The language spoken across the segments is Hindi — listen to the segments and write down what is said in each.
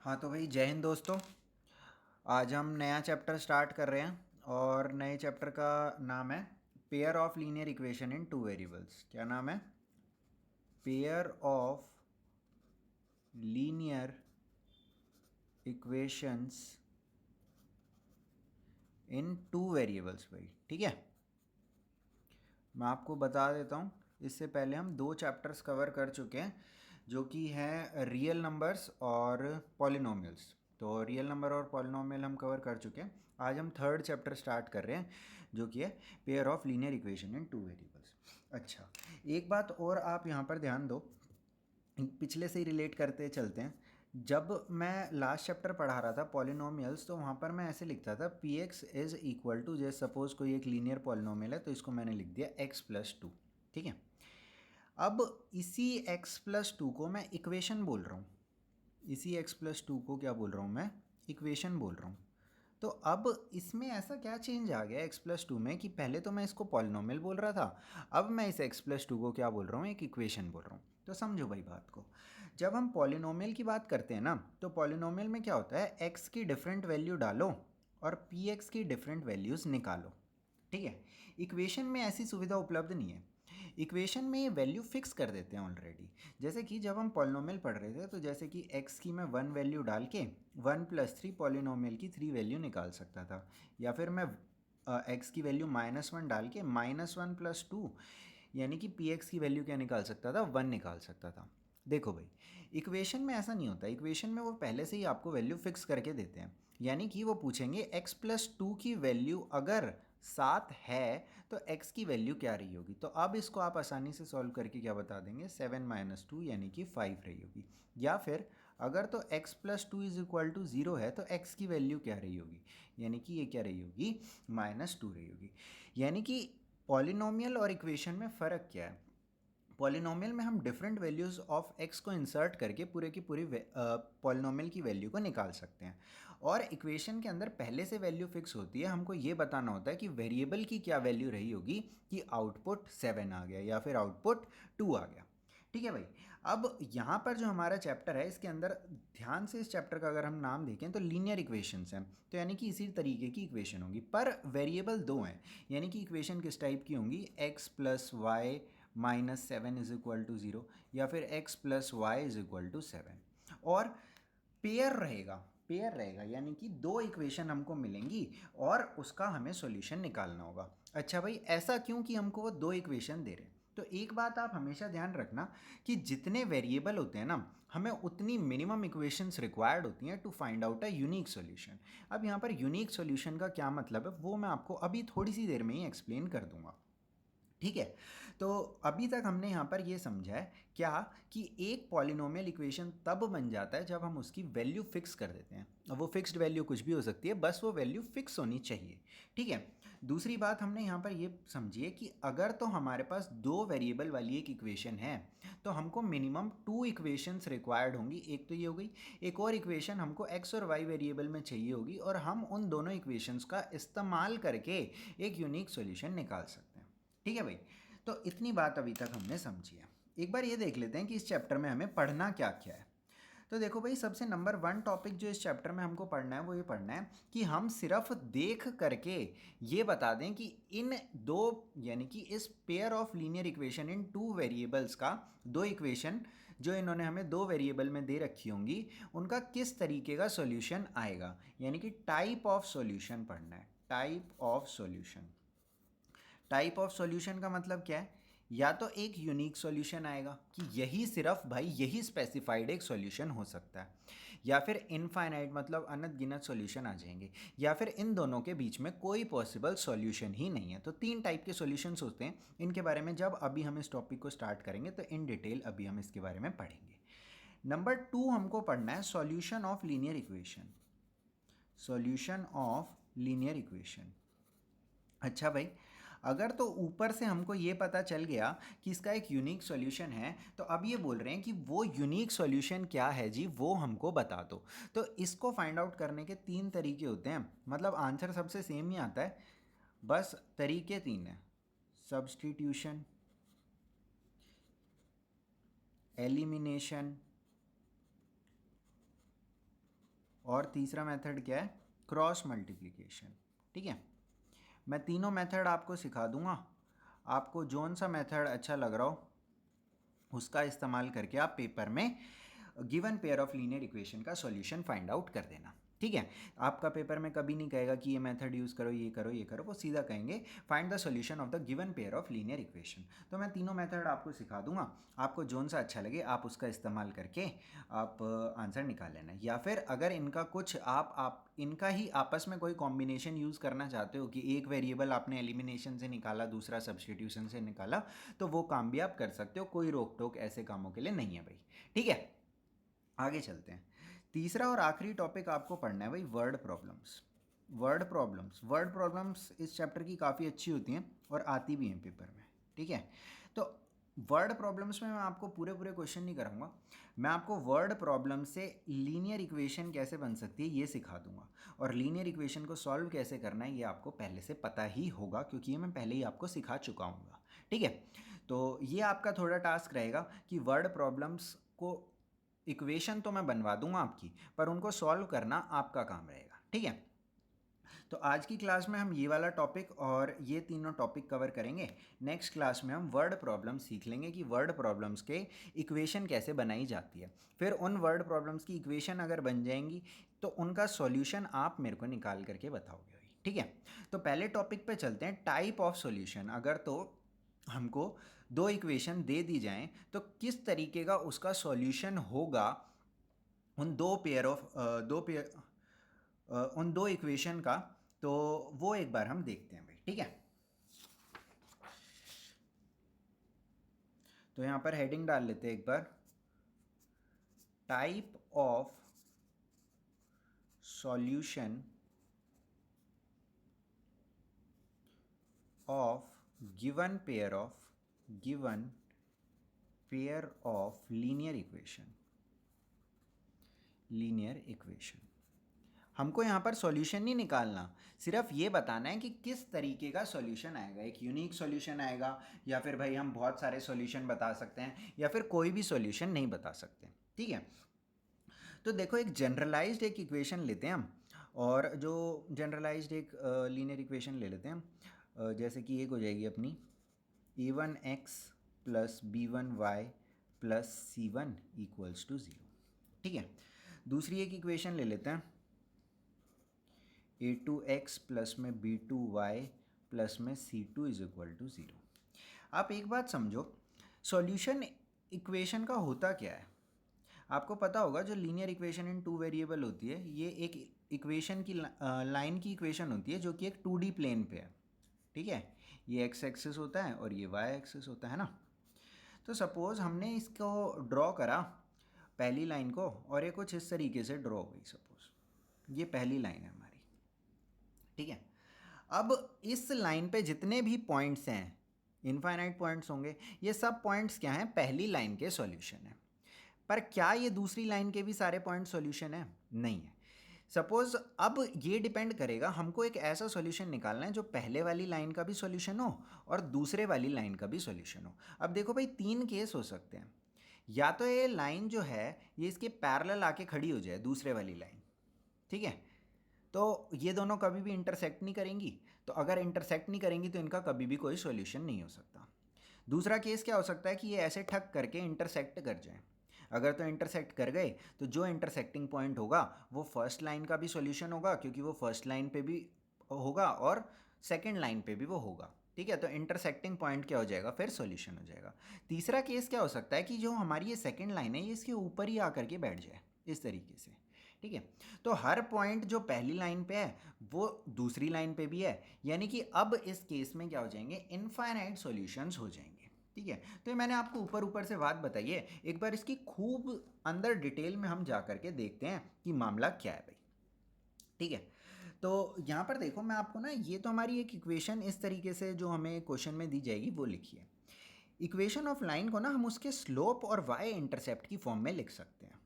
हाँ तो भाई जय हिंद दोस्तों। आज हम नया चैप्टर स्टार्ट कर रहे हैं और नए चैप्टर का नाम है pair of linear equation in two variables. क्या नाम है? Pair of linear equations in two variables भाई, ठीक है। मैं आपको बता देता हूँ, इससे पहले हम दो चैप्टर्स कवर कर चुके हैं जो कि हैं रियल नंबर्स और पॉलिनोमियल्स। तो रियल नंबर और पॉलिनोमियल हम कवर कर चुके हैं। आज हम थर्ड चैप्टर स्टार्ट कर रहे हैं जो कि है pair of linear equation in two variables. अच्छा, एक बात और आप यहाँ पर ध्यान दो, पिछले से ही रिलेट करते चलते हैं। जब मैं लास्ट चैप्टर पढ़ा रहा था पॉलिनोमियल्स, तो वहाँ पर मैं ऐसे लिखता था P X is equal to, जैसे सपोज़ कोई एक लीनियर पॉलिनोमियल है तो इसको मैंने लिख दिया एक्स प्लस टू, ठीक है। अब इसी एक्स प्लस टू को मैं इक्वेशन बोल रहा हूँ, इसी एक्स प्लस टू को क्या बोल रहा हूँ मैं? इक्वेशन बोल रहा हूँ। तो अब इसमें ऐसा क्या चेंज आ गया एक्स प्लस टू में कि पहले तो मैं इसको पॉलिनोमियल बोल रहा था, अब मैं इस एक्स प्लस टू को क्या बोल रहा हूँ? एक इक्वेशन बोल रहा हूँ। तो समझो भाई बात को, जब हम पॉलिनोमियल की बात करते हैं ना, तो पॉलिनोमियल में क्या होता है, एक्स की डिफरेंट वैल्यू डालो और पी एक्स की डिफरेंट वैल्यूज़ निकालो, ठीक है। इक्वेशन में ऐसी सुविधा उपलब्ध नहीं है। इक्वेशन में ये वैल्यू फिक्स कर देते हैं ऑलरेडी। जैसे कि जब हम पॉलिनोमियल पढ़ रहे थे, तो जैसे कि x की मैं वन वैल्यू डाल के 1+3 पॉलिनोमियल की 3 वैल्यू निकाल सकता था, या फिर मैं x की वैल्यू -1 डाल के -1+2 यानी कि पी एक्स की वैल्यू क्या निकाल सकता था? 1 निकाल सकता था। देखो भाई, इक्वेशन में ऐसा नहीं होता। इक्वेशन में वो पहले से ही आपको वैल्यू फिक्स करके देते हैं, यानी कि वो पूछेंगे x+2 की वैल्यू अगर 7 है तो x की वैल्यू क्या रही होगी। तो अब इसको आप आसानी से सॉल्व करके क्या बता देंगे? 7 - 2 यानी कि 5 रही होगी। या फिर अगर तो x+2 = 0 है तो x की वैल्यू क्या रही होगी, यानी कि ये क्या रही होगी? -2 रही होगी। यानी कि पॉलिनोमियल और इक्वेशन में फ़र्क क्या है? पॉलिनोमियल में हम डिफरेंट वैल्यूज़ ऑफ एक्स को इंसर्ट करके पूरे की पूरी पॉलिनोमियल की वैल्यू को निकाल सकते हैं, और इक्वेशन के अंदर पहले से वैल्यू फिक्स होती है। हमको ये बताना होता है कि वेरिएबल की क्या वैल्यू रही होगी कि आउटपुट 7 आ गया या फिर आउटपुट 2 आ गया, ठीक है भाई। अब यहाँ पर जो हमारा चैप्टर है, इसके अंदर ध्यान से इस चैप्टर का अगर हम नाम देखें तो लीनियर इक्वेशंस हैं, तो यानी कि इसी तरीके की इक्वेशन होंगी, पर वेरिएबल दो हैं। यानी कि इक्वेशन किस टाइप की होंगी? x+y -7 = 0, या फिर x+y = 7, और पेयर रहेगा। पेयर रहेगा यानी कि दो इक्वेशन हमको मिलेंगी और उसका हमें सॉल्यूशन निकालना होगा। अच्छा भाई, ऐसा क्यों कि हमको वो दो इक्वेशन दे रहे हैं? तो एक बात आप हमेशा ध्यान रखना कि जितने वेरिएबल होते हैं ना, हमें उतनी मिनिमम इक्वेशंस रिक्वायर्ड होती हैं to find out a unique solution. अब यहाँ पर यूनिक सॉल्यूशन का क्या मतलब है, वो मैं आपको अभी थोड़ी सी देर में ही एक्सप्लेन कर दूंगा, ठीक है। तो अभी तक हमने यहाँ पर ये समझा है क्या, कि एक पॉलिनोमियल इक्वेशन तब बन जाता है जब हम उसकी वैल्यू फिक्स कर देते हैं। अब वो फिक्स्ड वैल्यू कुछ भी हो सकती है, बस वो वैल्यू फिक्स होनी चाहिए, ठीक है। दूसरी बात हमने यहाँ पर ये समझी है कि अगर तो हमारे पास दो वेरिएबल वाली एक इक्वेशन है, तो हमको मिनिमम 2 इक्वेशंस रिक्वायर्ड होंगी। एक तो ये हो गई, एक और इक्वेशन हमको एक्स और वाई वेरिएबल में चाहिए होगी, और हम उन दोनों इक्वेशंस का इस्तेमाल करके एक यूनिक सॉल्यूशन निकाल सकते हैं, ठीक है भाई। तो इतनी बात अभी तक हमने समझी है। एक बार ये देख लेते हैं कि इस चैप्टर में हमें पढ़ना क्या क्या है। तो देखो भाई, सबसे नंबर 1 टॉपिक जो इस चैप्टर में हमको पढ़ना है वो ये पढ़ना है कि हम सिर्फ देख करके ये बता दें कि इन दो, यानी कि इस pair of linear equation in two variables का, दो इक्वेशन जो इन्होंने हमें दो वेरिएबल में दे रखी होंगी, उनका किस तरीके का सॉल्यूशन आएगा, यानी कि टाइप ऑफ सॉल्यूशन पढ़ना है। Type of solution. Type of solution का मतलब क्या है? या तो एक यूनिक सॉल्यूशन आएगा कि यही सिर्फ भाई यही स्पेसिफाइड एक सॉल्यूशन हो सकता है, या फिर इनफाइनाइट मतलब अनंत गिनत सॉल्यूशन आ जाएंगे, या फिर इन दोनों के बीच में कोई पॉसिबल सॉल्यूशन ही नहीं है। तो तीन टाइप के सॉल्यूशंस होते हैं। इनके बारे में जब अभी हम इस टॉपिक को स्टार्ट करेंगे तो इन डिटेल अभी हम इसके बारे में पढ़ेंगे। नंबर 2 हमको पढ़ना है solution of linear equation. Solution of linear equation. अच्छा भाई, अगर तो ऊपर से हमको ये पता चल गया कि इसका एक यूनिक सॉल्यूशन है, तो अब ये बोल रहे हैं कि वो यूनिक सॉल्यूशन क्या है जी, वो हमको बता दो। तो इसको फाइंड आउट करने के तीन तरीके होते हैं, मतलब आंसर सबसे सेम ही आता है, बस तरीके तीन हैं। सब्स्टिट्यूशन, एलिमिनेशन और तीसरा मेथड क्या है, क्रॉस मल्टीप्लिकेशन। ठीक है, मैं तीनों मेथड आपको सिखा दूंगा, आपको जौन सा मेथड अच्छा लग रहा हो उसका इस्तेमाल करके आप पेपर में given pair of linear equation का सॉल्यूशन फाइंड आउट कर देना। ठीक है, आपका पेपर में कभी नहीं कहेगा कि ये मेथड यूज़ करो, ये करो, ये करो, वो सीधा कहेंगे find the solution of the given pair of linear equation. तो मैं तीनों मेथड आपको सिखा दूंगा, आपको जोन सा अच्छा लगे आप उसका इस्तेमाल करके आप आंसर निकाल लेना। या फिर अगर इनका कुछ आप इनका ही आपस में कोई कॉम्बिनेशन यूज़ करना चाहते हो कि एक वेरिएबल आपने एलिमिनेशन से निकाला, दूसरा सब्स्टिट्यूशन से निकाला, तो वो काम भी आप कर सकते हो, कोई रोक टोक ऐसे कामों के लिए नहीं है भाई। ठीक है, आगे चलते हैं। तीसरा और आखिरी टॉपिक आपको पढ़ना है भाई वर्ड प्रॉब्लम्स। वर्ड प्रॉब्लम्स इस चैप्टर की काफ़ी अच्छी होती हैं और आती भी हैं पेपर में। ठीक है, तो वर्ड प्रॉब्लम्स में मैं आपको पूरे क्वेश्चन नहीं कराऊंगा, मैं आपको वर्ड प्रॉब्लम से लीनियर इक्वेशन कैसे बन सकती है ये सिखा दूंगा, और लीनियर इक्वेशन को सॉल्व कैसे करना है ये आपको पहले से पता ही होगा क्योंकि ये मैं पहले ही आपको सिखा चुका हूँ। ठीक है, तो ये आपका थोड़ा टास्क रहेगा कि वर्ड प्रॉब्लम्स को, इक्वेशन तो मैं बनवा दूंगा आपकी, पर उनको सॉल्व करना आपका काम रहेगा। ठीक है, तो आज की क्लास में हम ये वाला टॉपिक और ये तीनों टॉपिक कवर करेंगे। नेक्स्ट क्लास में हम वर्ड प्रॉब्लम सीख लेंगे कि वर्ड प्रॉब्लम्स के इक्वेशन कैसे बनाई जाती है। फिर उन वर्ड प्रॉब्लम्स की इक्वेशन अगर बन जाएंगी तो उनका सॉल्यूशन आप मेरे को निकाल करके बताओगे। ठीक है, तो पहले टॉपिक पे चलते हैं, टाइप ऑफ सॉल्यूशन। अगर तो हमको दो इक्वेशन दे दी जाएं तो किस तरीके का उसका सॉल्यूशन होगा उन उन दो इक्वेशन का, तो वो एक बार हम देखते हैं भाई। ठीक है, तो यहाँ पर हेडिंग डाल लेते हैं एक बार, type of solution of given pair of linear equation. हमको यहाँ पर सॉल्यूशन नहीं निकालना, सिर्फ ये बताना है कि किस तरीके का सॉल्यूशन आएगा। एक यूनिक सॉल्यूशन आएगा, या फिर भाई हम बहुत सारे सॉल्यूशन बता सकते हैं, या फिर कोई भी सॉल्यूशन नहीं बता सकते। ठीक है, तो देखो एक जनरलाइज्ड एक इक्वेशन लेते हैं हम, और जो जनरलाइज्ड एक लीनियर इक्वेशन ले लेते हैं हम, जैसे कि एक हो जाएगी अपनी a1x plus b1y plus c1 equals to 0। ठीक है, दूसरी एक इक्वेशन ले लेते हैं a2x प्लस में b2y प्लस में c2 इज इक्वल टू 0। आप एक बात समझो, सॉल्यूशन इक्वेशन का होता क्या है। आपको पता होगा जो linear equation in two variable होती है, ये एक इक्वेशन की लाइन की इक्वेशन होती है जो कि एक 2D प्लेन पे है। ठीक है, ये एक्स एक्सिस होता है और ये वाई एक्सिस होता है ना। तो सपोज़ हमने इसको ड्रॉ करा पहली लाइन को, और ये कुछ इस तरीके से ड्रॉ हो गई। सपोज़ ये पहली लाइन है हमारी। ठीक है, अब इस लाइन पे जितने भी पॉइंट्स हैं, इनफाइनाइट पॉइंट्स होंगे, ये सब पॉइंट्स क्या हैं, पहली लाइन के सॉल्यूशन है। पर क्या ये दूसरी लाइन के भी सारे पॉइंट सॉल्यूशन है? नहीं है। सपोज अब ये डिपेंड करेगा, हमको एक ऐसा सॉल्यूशन निकालना है जो पहले वाली लाइन का भी सॉल्यूशन हो और दूसरे वाली लाइन का भी सॉल्यूशन हो। अब देखो भाई, तीन केस हो सकते हैं, या तो ये लाइन जो है ये इसके पैरेलल आके खड़ी हो जाए दूसरे वाली लाइन। ठीक है, तो ये दोनों कभी भी इंटरसेक्ट नहीं करेंगी, तो अगर इंटरसेक्ट नहीं करेंगी तो इनका कभी भी कोई सॉल्यूशन नहीं हो सकता। दूसरा केस क्या हो सकता है कि ये ऐसे ठक करके इंटरसेक्ट कर जाए। अगर तो इंटरसेक्ट कर गए तो जो इंटरसेक्टिंग पॉइंट होगा वो फर्स्ट लाइन का भी सॉल्यूशन होगा, क्योंकि वो फर्स्ट लाइन पे भी होगा और सेकंड लाइन पे भी वो होगा। ठीक है, तो इंटरसेक्टिंग पॉइंट क्या हो जाएगा, फिर सॉल्यूशन हो जाएगा। तीसरा केस क्या हो सकता है कि जो हमारी ये सेकंड लाइन है ये इसके ऊपर ही आकर के बैठ जाए इस तरीके से। ठीक है, तो हर पॉइंट जो पहली लाइन पे है वो दूसरी लाइन पे भी है, यानी कि अब इस केस में क्या हो जाएंगे, इनफाइनाइट सॉल्यूशंस हो जाएंगे। ठीक है, तो ये मैंने आपको ऊपर से बात बताई है, एक बार इसकी खूब अंदर डिटेल में हम जा करके देखते हैं कि मामला क्या है भाई। ठीक है, तो यहाँ पर देखो मैं आपको ना, ये तो हमारी एक इक्वेशन इस तरीके से जो हमें क्वेश्चन में दी जाएगी वो लिखिए। इक्वेशन ऑफ लाइन को ना हम उसके स्लोप और वाई इंटरसेप्ट की फॉर्म में लिख सकते हैं,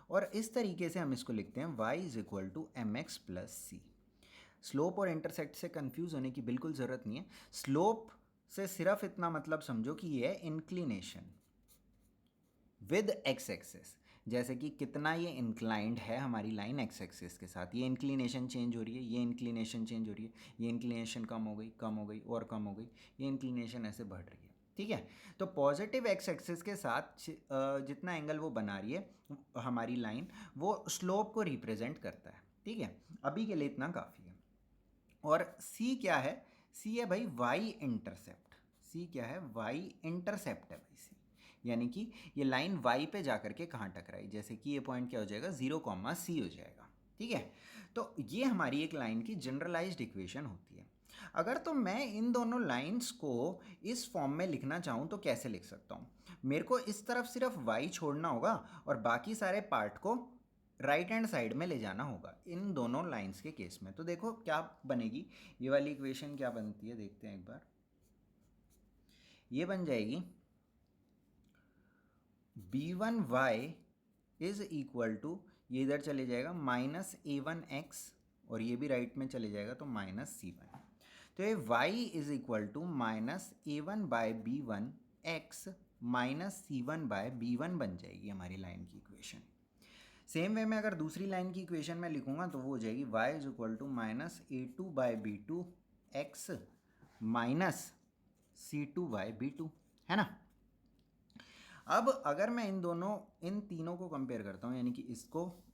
और इस तरीके से हम इसको लिखते हैं y is equal to M X plus C. Slope और इंटरसेक्ट से कंफ्यूज होने की बिल्कुल ज़रूरत नहीं है। स्लोप से सिर्फ इतना मतलब समझो कि ये है इंक्लिनेशन विद एक्स एक्सेस, जैसे कि कितना ये इंक्लाइंड है हमारी लाइन एक्स एक्सिस के साथ, ये इंक्लिनेशन चेंज हो रही है, ये इंक्लिनेशन चेंज हो रही है, ये इंक्लिनेशन कम हो गई, कम हो गई और कम हो गई, ये इंक्लिनेशन ऐसे बढ़ रही है, ठीक है। तो पॉजिटिव एक्स एक्सिस के साथ जितना एंगल वो बना रही है हमारी लाइन, वो स्लोप को रिप्रेजेंट करता है, ठीक है। अभी के लिए इतना काफ़ी है। और सी क्या है? सी है भाई वाई इंटरसेप्ट। सी क्या है? वाई इंटरसेप्ट है भाई सी, यानी कि ये लाइन वाई पे जाकर के कहाँ टकराई, जैसे कि ये पॉइंट क्या हो जाएगा, 0, C हो जाएगा, ठीक है। तो ये हमारी एक लाइन की जनरलाइज्ड इक्वेशन होती है। अगर तो मैं इन दोनों लाइंस को इस फॉर्म में लिखना चाहूँ तो कैसे लिख सकता हूँ? मेरे को इस तरफ सिर्फ y छोड़ना होगा और बाकी सारे पार्ट को राइट हैंड साइड में ले जाना होगा इन दोनों लाइंस के केस में। तो देखो क्या बनेगी, ये वाली इक्वेशन क्या बनती है देखते हैं एक बार। ये बन जाएगी b1y इज इक्वल टू, ये इधर चले जाएगा -a1x और ये भी राइट में चले जाएगा तो -c1। तो ये y is equal to -a1/b1x -c1/b1 बन जाएगी हमारी लाइन की इक्वेशन। सेम वे में अगर दूसरी लाइन की इक्वेशन में लिखूंगा तो वो हो जाएगी y is equal to -a2/b2x -c2/b2, है ना। अब अगर मैं इन तीनों को कंपेयर करता हूँ, यानी कि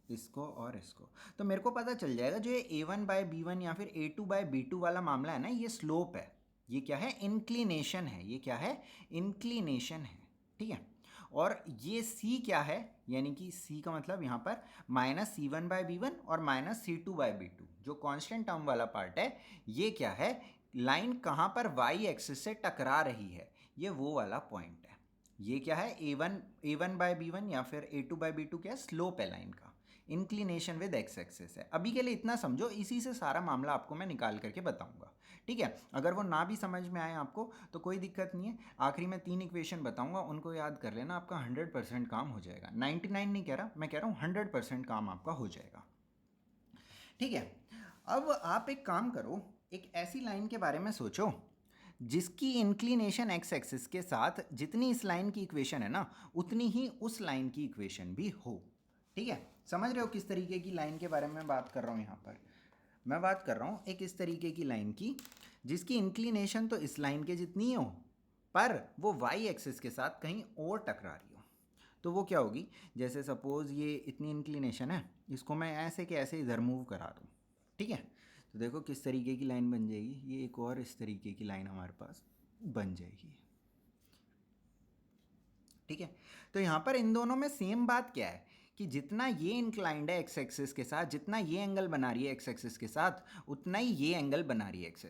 इसको और इसको, तो मेरे को पता चल जाएगा जो ये a1/b1 या फिर a2/b2 वाला मामला है ना, ये स्लोप है, ये क्या है, इंक्लिनेशन है, ये क्या है, इंक्लिनेशन है, ठीक है। और ये c क्या है, यानी कि c का मतलब यहाँ पर -c1/b1 और -c2/b2 जो कांस्टेंट टर्म वाला पार्ट है, ये क्या है, लाइन कहाँ पर y एक्सिस से टकरा रही है, ये वो वाला पॉइंट है। ये क्या है, a1/b1 या फिर a2/b2 क्या, स्लोप है लाइन का, इंक्लिनेशन विद एक्स एक्सिस है। अभी के लिए इतना समझो, इसी से सारा मामला आपको मैं निकाल करके बताऊंगा, ठीक है। अगर वो ना भी समझ में आए आपको तो कोई दिक्कत नहीं है, आखिरी में 3 इक्वेशन बताऊंगा, उनको याद कर लेना, आपका 100% काम हो जाएगा। 99 नहीं कह रहा, मैं कह रहा हूँ 100% काम आपका हो जाएगा, ठीक है। अब आप एक काम करो, एक ऐसी लाइन के बारे में सोचो जिसकी इंक्लिनेशन एक्स एक्सिस के साथ जितनी इस लाइन की इक्वेशन है ना, उतनी ही उस लाइन की इक्वेशन भी हो, ठीक है। समझ रहे हो किस तरीके की लाइन के बारे में बात कर रहा हूँ? यहाँ पर मैं बात कर रहा हूँ एक इस तरीके की लाइन की जिसकी इंक्लिनेशन तो इस लाइन के जितनी ही हो, पर वो वाई एक्सिस के साथ कहीं और टकरा रही हो। तो वो क्या होगी, जैसे सपोज ये इतनी इंक्लिनेशन है, इसको मैं ऐसे के ऐसे इधर मूव करा दूँ, ठीक है। तो देखो किस तरीके की लाइन बन जाएगी, ये एक और इस तरीके की लाइन हमारे पास बन जाएगी, ठीक है। तो यहाँ पर इन दोनों में सेम बात क्या है कि जितना ये इंक्लाइंड है एक्स एक्सिस के साथ, जितना ये एंगल बना रही है एक्स एक्सिस के साथ, उतना ही ये एंगल बना रही है एक्स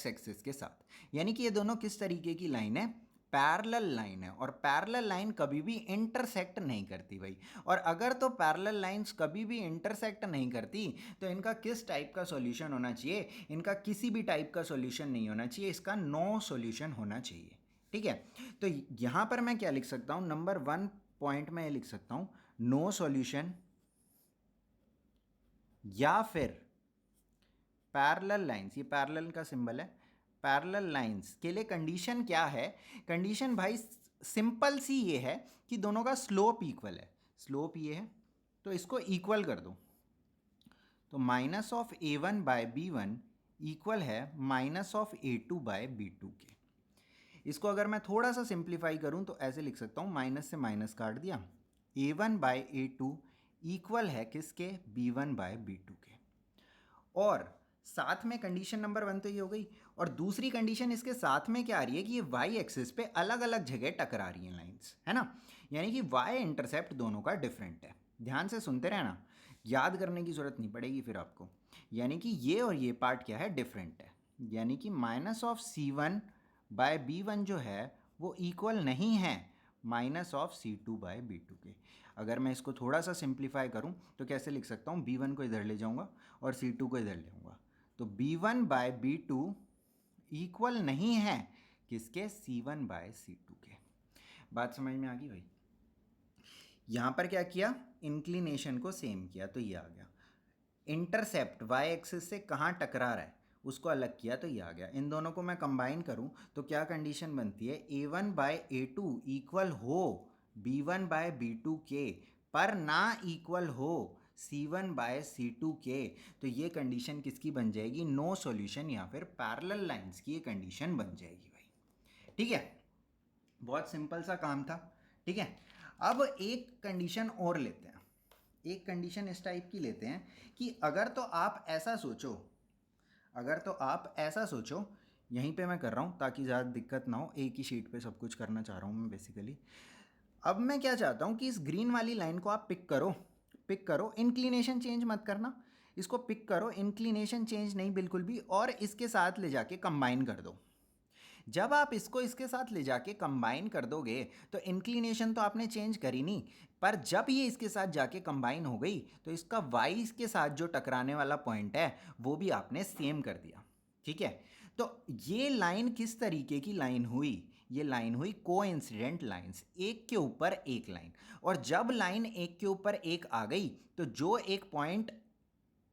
एक्सिस के साथ। यानी कि ये दोनों किस तरीके की लाइन है, पैरेलल लाइन है। और पैरेलल लाइन कभी भी इंटरसेक्ट नहीं करती भाई। और अगर तो पैरेलल लाइंस कभी भी इंटरसेक्ट नहीं करती तो इनका किस टाइप का सॉल्यूशन होना चाहिए, इनका किसी भी टाइप का सॉल्यूशन नहीं होना चाहिए, इसका नो सॉल्यूशन होना चाहिए, ठीक है। तो यहाँ पर मैं क्या लिख सकता हूँ, नंबर 1 पॉइंट में लिख सकता हूँ नो सॉल्यूशन या फिर पैरेलल लाइंस, ये पैरेलल का सिंबल है, पैरेलल लाइंस के लिए कंडीशन क्या है, कंडीशन भाई सिंपल सी ये है कि दोनों का स्लोप इक्वल है। स्लोप ये है तो इसको इक्वल कर दो, तो -(a1/b1) इक्वल है -(a2/b2) के। इसको अगर मैं थोड़ा सा सिंप्लीफाई करूं तो ऐसे लिख सकता हूं, माइनस से माइनस काट दिया, a1/a2 इक्वल है किसके, b1/b2 के। और साथ में कंडीशन नंबर 1 तो ये हो गई, और दूसरी कंडीशन इसके साथ में क्या आ रही है कि ये वाई एक्सिस पे अलग अलग जगह टकरा रही हैं लाइंस, है ना। यानी कि वाई इंटरसेप्ट दोनों का डिफरेंट है। ध्यान से सुनते रहना, याद करने की जरूरत नहीं पड़ेगी फिर आपको। यानी कि ये और ये पार्ट क्या है, डिफरेंट है। यानी कि -(c1/b1) जो है वो इक्वल नहीं है -(c2/b2) के। अगर मैं इसको थोड़ा सा सिंप्लीफाई करूं तो कैसे लिख सकता हूं, b1 को इधर ले जाऊंगा और c2 को इधर ले आऊँगा, तो b1/b2 इक्वल नहीं है किसके, c1/c2 के। बात समझ में आ गई भाई। यहाँ पर क्या किया, इंक्लिनेशन को सेम किया तो ये आ गया, इंटरसेप्ट वाई एक्सिस से कहाँ टकरा रहा है उसको अलग किया तो ये आ गया। इन दोनों को मैं कंबाइन करूँ तो क्या कंडीशन बनती है, a1/a2 इक्वल हो b1/b2 के, पर ना इक्वल हो C1 बाय C2 के, तो ये कंडीशन किसकी बन जाएगी? नो सॉल्यूशन या फिर पैरेलल लाइंस की ये कंडीशन बन जाएगी भाई। ठीक है, बहुत सिंपल सा काम था। ठीक है, अब एक कंडीशन और लेते हैं, एक कंडीशन इस टाइप की लेते हैं कि अगर तो आप ऐसा सोचो, यहीं पे मैं कर रहा हूँ ताकि ज़्यादा दिक्कत ना हो, एक ही शीट पे सब कुछ करना चाह रहा हूँ मैं बेसिकली। अब मैं क्या चाहता हूँ कि इस ग्रीन वाली लाइन को आप पिक करो, इंक्लिनेशन चेंज मत करना, इसको पिक करो, इंक्लिनेशन चेंज नहीं बिल्कुल भी, और इसके साथ ले जाके कंबाइन कर दो। जब आप इसको इसके साथ ले जाके कंबाइन कर दोगे तो इंक्लिनेशन तो आपने चेंज करी नहीं, पर जब ये इसके साथ जाके कंबाइन हो गई तो इसका वाई के साथ जो टकराने वाला पॉइंट है वो भी आपने सेम कर दिया। ठीक है, तो ये लाइन किस तरीके की लाइन हुई? ये लाइन हुई कोइंसिडेंट लाइंस, एक के ऊपर एक लाइन, और जब लाइन एक के ऊपर एक आ गई तो जो एक पॉइंट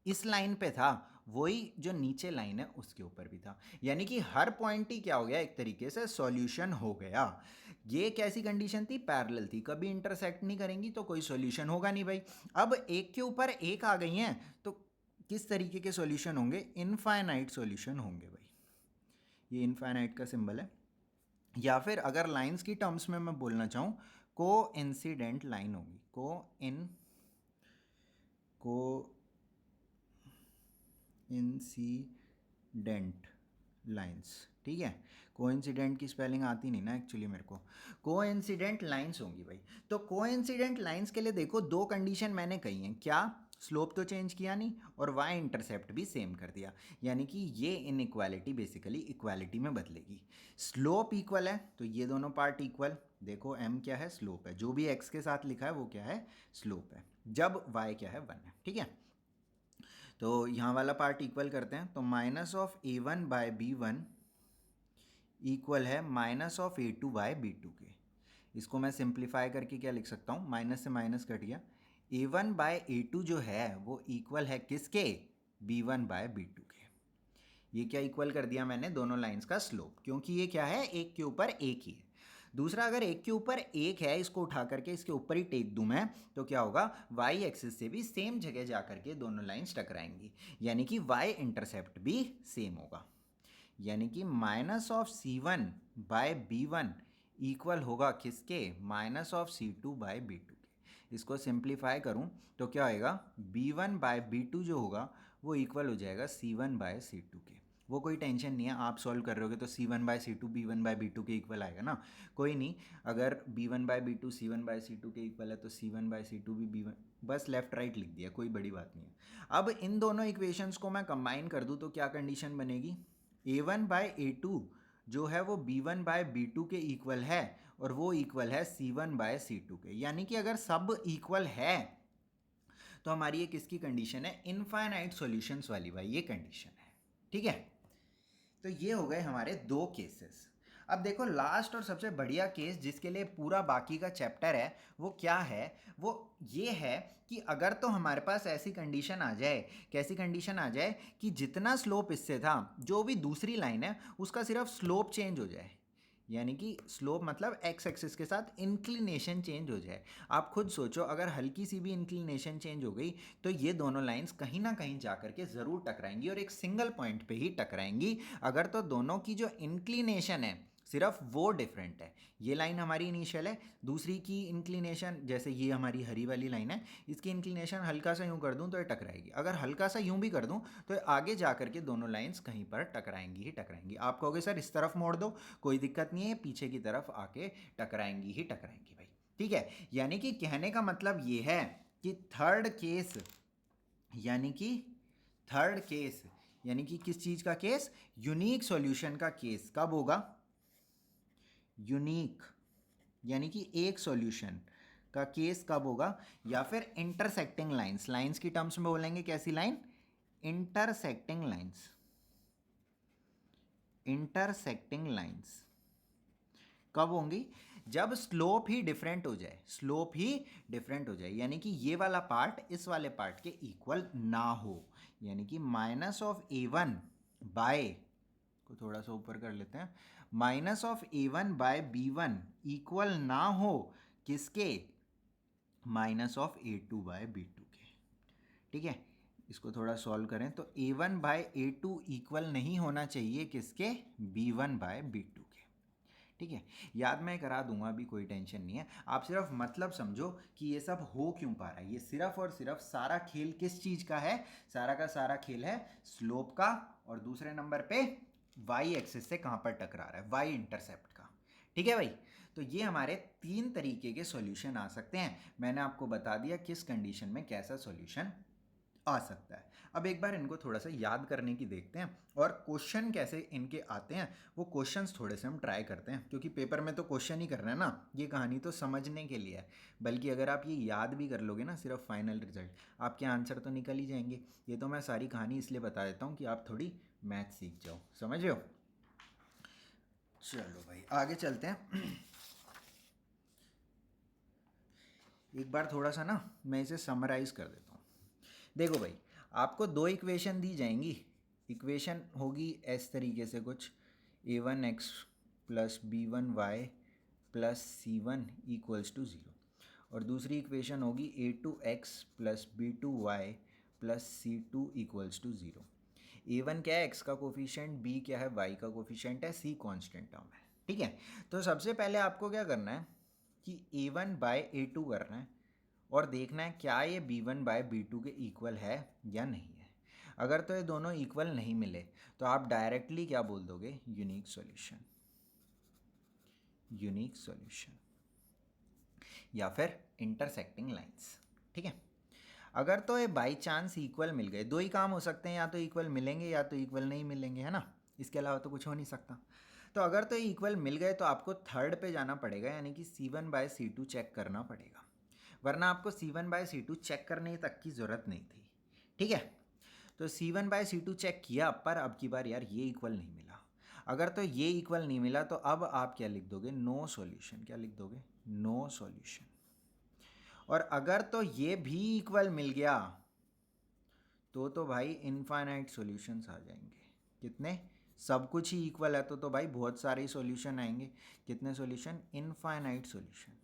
इस लाइन पे था वही जो नीचे लाइन है उसके ऊपर भी था, यानी कि हर पॉइंट ही क्या हो गया? एक तरीके से सॉल्यूशन हो गया। ये कैसी कंडीशन थी? पैरेलल थी, कभी इंटरसेक्ट नहीं करेंगी तो कोई सॉल्यूशन होगा नहीं भाई। अब एक के ऊपर एक आ गई हैं तो किस तरीके के सॉल्यूशन होंगे? इनफाइनाइट सॉल्यूशन होंगे भाई। ये इनफाइनाइट का सिंबल है, या फिर अगर लाइंस की टर्म्स में मैं बोलना चाहूँ, को इंसिडेंट लाइन होगी, को इंसिडेंट लाइंस। ठीक है, कोइंसिडेंट की स्पेलिंग आती नहीं ना एक्चुअली मेरे को, कोइंसिडेंट लाइंस होंगी भाई। तो कोइंसिडेंट लाइंस के लिए देखो दो कंडीशन मैंने कही हैं, क्या? स्लोप तो चेंज किया नहीं और वाई इंटरसेप्ट भी सेम कर दिया, यानी कि ये इनइक्वालिटी बेसिकली इक्वालिटी में बदलेगी। स्लोप इक्वल है तो ये दोनों पार्ट इक्वल, देखो m क्या है? स्लोप है, जो भी x के साथ लिखा है वो क्या है? स्लोप है, जब y क्या है? 1 है। ठीक है, तो यहाँ वाला पार्ट इक्वल करते हैं, तो minus of A1 by B1 equal है minus of A2 by B2 के। इसको मैं सिंप्लीफाई करके क्या लिख सकता हूँ? माइनस से माइनस कट गया, A1 बाय A2 जो है वो इक्वल है किसके? B1 बाय B2 के। ये क्या इक्वल कर दिया मैंने? दोनों लाइंस का स्लोप, क्योंकि ये क्या है? एक के ऊपर एक ही है। दूसरा, अगर एक के ऊपर एक है, इसको उठा करके इसके ऊपर ही टेक दूं मैं, तो क्या होगा? वाई एक्सिस से भी सेम जगह जा करके दोनों लाइंस टकराएंगी, यानी कि वाई इंटरसेप्ट भी सेम होगा, यानी कि minus of C1 bye B1 equal होगा किसके? Minus of C2 bye B2 के। इसको सिंप्लीफाई करूं तो क्या होएगा? B1 बाय B2 जो होगा वो इक्वल हो जाएगा C1 बाय C2 के। वो कोई टेंशन नहीं है, आप सॉल्व कर रहे होगे तो C1 bye C2 B1 bye B2 के इक्वल आएगा ना, कोई नहीं। अगर B1 bye B2 C1 bye C2 के इक्वल है तो C1 बाय C2 भी B1, बस लेफ्ट राइट लिख दिया, कोई बड़ी बात नहीं है। अब इन दोनों इक्वेशंस को मैं कंबाइन कर दूं तो क्या कंडीशन बनेगी? A1 बाय A2 जो है वो B1 बाय B2 के इक्वल है, और वो इक्वल है C1 बाय C2 के, यानी कि अगर सब इक्वल है तो हमारी ये किसकी कंडीशन है? इनफाइनाइट सॉल्यूशंस वाली भाई ये कंडीशन है। ठीक है, तो ये हो गए हमारे दो केसेस। अब देखो लास्ट और सबसे बढ़िया केस जिसके लिए पूरा बाकी का चैप्टर है वो क्या है? वो ये है कि अगर तो हमारे पास ऐसी कंडीशन आ जाए, कैसी कंडीशन आ जाए कि जितना स्लोप इससे था, जो भी दूसरी लाइन है उसका सिर्फ स्लोप चेंज हो जाए, यानी कि स्लोप मतलब एक्स एक्सिस के साथ इंक्लिनेशन चेंज हो जाए। आप खुद सोचो, अगर हल्की सी भी इंक्लिनेशन चेंज हो गई तो ये दोनों लाइंस कहीं ना कहीं जा करके ज़रूर टकराएंगी, और एक सिंगल पॉइंट पे ही टकराएंगी। अगर तो दोनों की जो इंक्लिनेशन है सिर्फ वो डिफरेंट है, ये लाइन हमारी इनिशियल है, दूसरी की इंक्लिनेशन, जैसे ये हमारी हरी वाली लाइन है, इसकी इंक्लिनेशन हल्का सा यूँ कर दूँ तो ये टकराएगी, अगर हल्का सा यूँ भी कर दूँ तो आगे जा करके दोनों लाइंस कहीं पर टकराएंगी ही टकराएंगी। आप कहोगे सर इस तरफ मोड़ दो, कोई दिक्कत नहीं है, पीछे की तरफ आके टकराएंगी ही टकराएंगी भाई। ठीक है, यानी कि कहने का मतलब ये है कि थर्ड केस, यानी कि किस चीज़ का केस? यूनिक सॉल्यूशन का केस कब होगा? यूनिक यानी कि एक सॉल्यूशन का केस कब होगा? या फिर इंटरसेक्टिंग लाइंस, लाइंस की टर्म्स में बोलेंगे कैसी line? Intersecting lines. Intersecting lines कब होंगी? जब स्लोप ही डिफरेंट हो जाए, स्लोप ही डिफरेंट हो जाए, यानी कि ये वाला पार्ट इस वाले पार्ट के इक्वल ना हो, यानी कि माइनस ऑफ A1 बाय, को थोड़ा सा ऊपर कर लेते हैं, minus of A1 by B1 equal ना हो किसके? माइनस ऑफ A2/B2 के, ठीक है। इसको थोड़ा सॉल्व करें तो A1/A2 इक्वल नहीं होना चाहिए किसके, B1/B2 के, ठीक है। याद मैं करा दूंगा, अभी कोई टेंशन नहीं है, आप सिर्फ मतलब समझो कि ये सब हो क्यों पा रहा है। ये सिर्फ और सिर्फ सारा खेल किस चीज़ का है, सारा का सारा खेल है स्लोप का, और दूसरे नंबर पे वाई एक्सिस से कहाँ पर टकरा रहा है, वाई इंटरसेप्ट का, ठीक है भाई। तो ये हमारे 3 तरीके के सॉल्यूशन आ सकते हैं। मैंने आपको बता दिया किस कंडीशन में कैसा सॉल्यूशन आ सकता है। अब एक बार इनको थोड़ा सा याद करने की देखते हैं, और क्वेश्चन कैसे इनके आते हैं वो क्वेश्चंस थोड़े से हम ट्राई करते हैं, क्योंकि पेपर में तो क्वेश्चन ही करना है ना, ये कहानी तो समझने के लिए है। बल्कि अगर आप ये याद भी कर लोगे ना, सिर्फ फाइनल रिजल्ट आपके आंसर तो निकल ही जाएंगे। ये तो मैं सारी कहानी इसलिए बता देता हूँ कि आप थोड़ी मैथ सीख जाओ, समझ रहे हो। चलो भाई आगे चलते हैं। एक बार थोड़ा सा ना मैं इसे समराइज कर देता हूँ। देखो भाई, आपको 2 इक्वेशन दी जाएंगी। इक्वेशन होगी इस तरीके से कुछ, A1x plus B1y plus C1 equals to 0, और दूसरी इक्वेशन होगी A2x plus B2y plus C2 equals to 0। A1 क्या है, x का कोफिशिएंट, B क्या है, y का कोफिशिएंट है, C कांस्टेंट टर्म है, ठीक है। तो सबसे पहले आपको क्या करना है कि A1/A2 करना है, और देखना है क्या ये B1/B2 के इक्वल है या नहीं है। अगर तो ये दोनों इक्वल नहीं मिले तो आप डायरेक्टली क्या बोल दोगे, यूनिक सॉल्यूशन, यूनिक सॉल्यूशन, या फिर इंटरसेक्टिंग लाइंस, ठीक है। अगर तो ये बाई चांस इक्वल मिल गए, 2 ही काम हो सकते हैं, या तो इक्वल मिलेंगे या तो इक्वल नहीं मिलेंगे, है ना, इसके अलावा तो कुछ हो नहीं सकता। तो अगर तो ये इक्वल मिल गए तो आपको थर्ड पे जाना पड़ेगा, यानी कि C1/C2 चेक करना पड़ेगा, वरना आपको C1/C2 चेक करने तक की ज़रूरत नहीं थी, ठीक है। तो C1/C2 चेक किया, पर अब की बार यार ये इक्वल नहीं मिला। अगर तो ये इक्वल नहीं मिला तो अब आप क्या लिख दोगे, नो सॉल्यूशन, क्या लिख दोगे, नो सॉल्यूशन। और अगर तो ये भी इक्वल मिल गया तो भाई इनफाइनाइट सॉल्यूशंस आ जाएंगे। कितने, सब कुछ ही इक्वल है तो भाई बहुत सारे सॉल्यूशन आएंगे। कितने solution, infinite solution,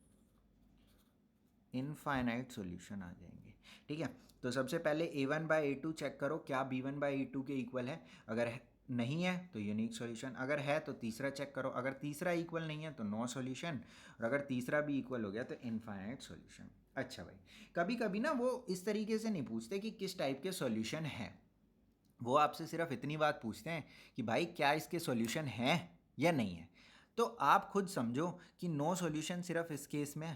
infinite solution आ जाएंगे, ठीक है। तो सबसे पहले A1/A2 चेक करो क्या B1/A2 के इक्वल है, अगर नहीं है तो यूनिक सॉल्यूशन, अगर है तो तीसरा चेक करो, अगर तीसरा इक्वल नहीं है तो नो सॉल्यूशन, और अगर तीसरा भी इक्वल हो गया तो इनफाइनाइट सॉल्यूशन। अच्छा भाई, कभी कभी ना वो इस तरीके से नहीं पूछते कि किस टाइप के सॉल्यूशन है, वो आपसे सिर्फ इतनी बात पूछते हैं कि भाई क्या इसके सॉल्यूशन हैं या नहीं है। तो आप खुद समझो कि नो सॉल्यूशन सिर्फ इस केस में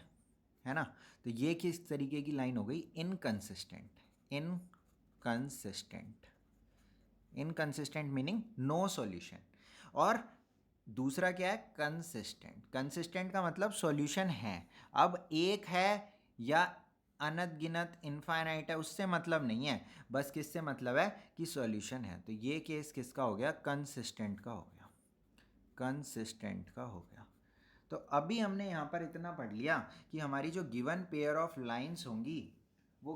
है ना। तो ये किस तरीके की लाइन हो गई, inconsistent, inconsistent, inconsistent meaning no solution. और दूसरा क्या है, कंसिस्टेंट, कंसिस्टेंट का मतलब सॉल्यूशन है। अब एक है या अनगिनत इनफाइनाइट है उससे मतलब नहीं है, बस किससे मतलब है कि सॉल्यूशन है। तो ये केस किसका हो गया, कंसिस्टेंट का हो गया, कंसिस्टेंट का हो गया। तो अभी हमने यहाँ पर इतना पढ़ लिया कि हमारी जो गिवन पेयर ऑफ लाइंस होंगी वो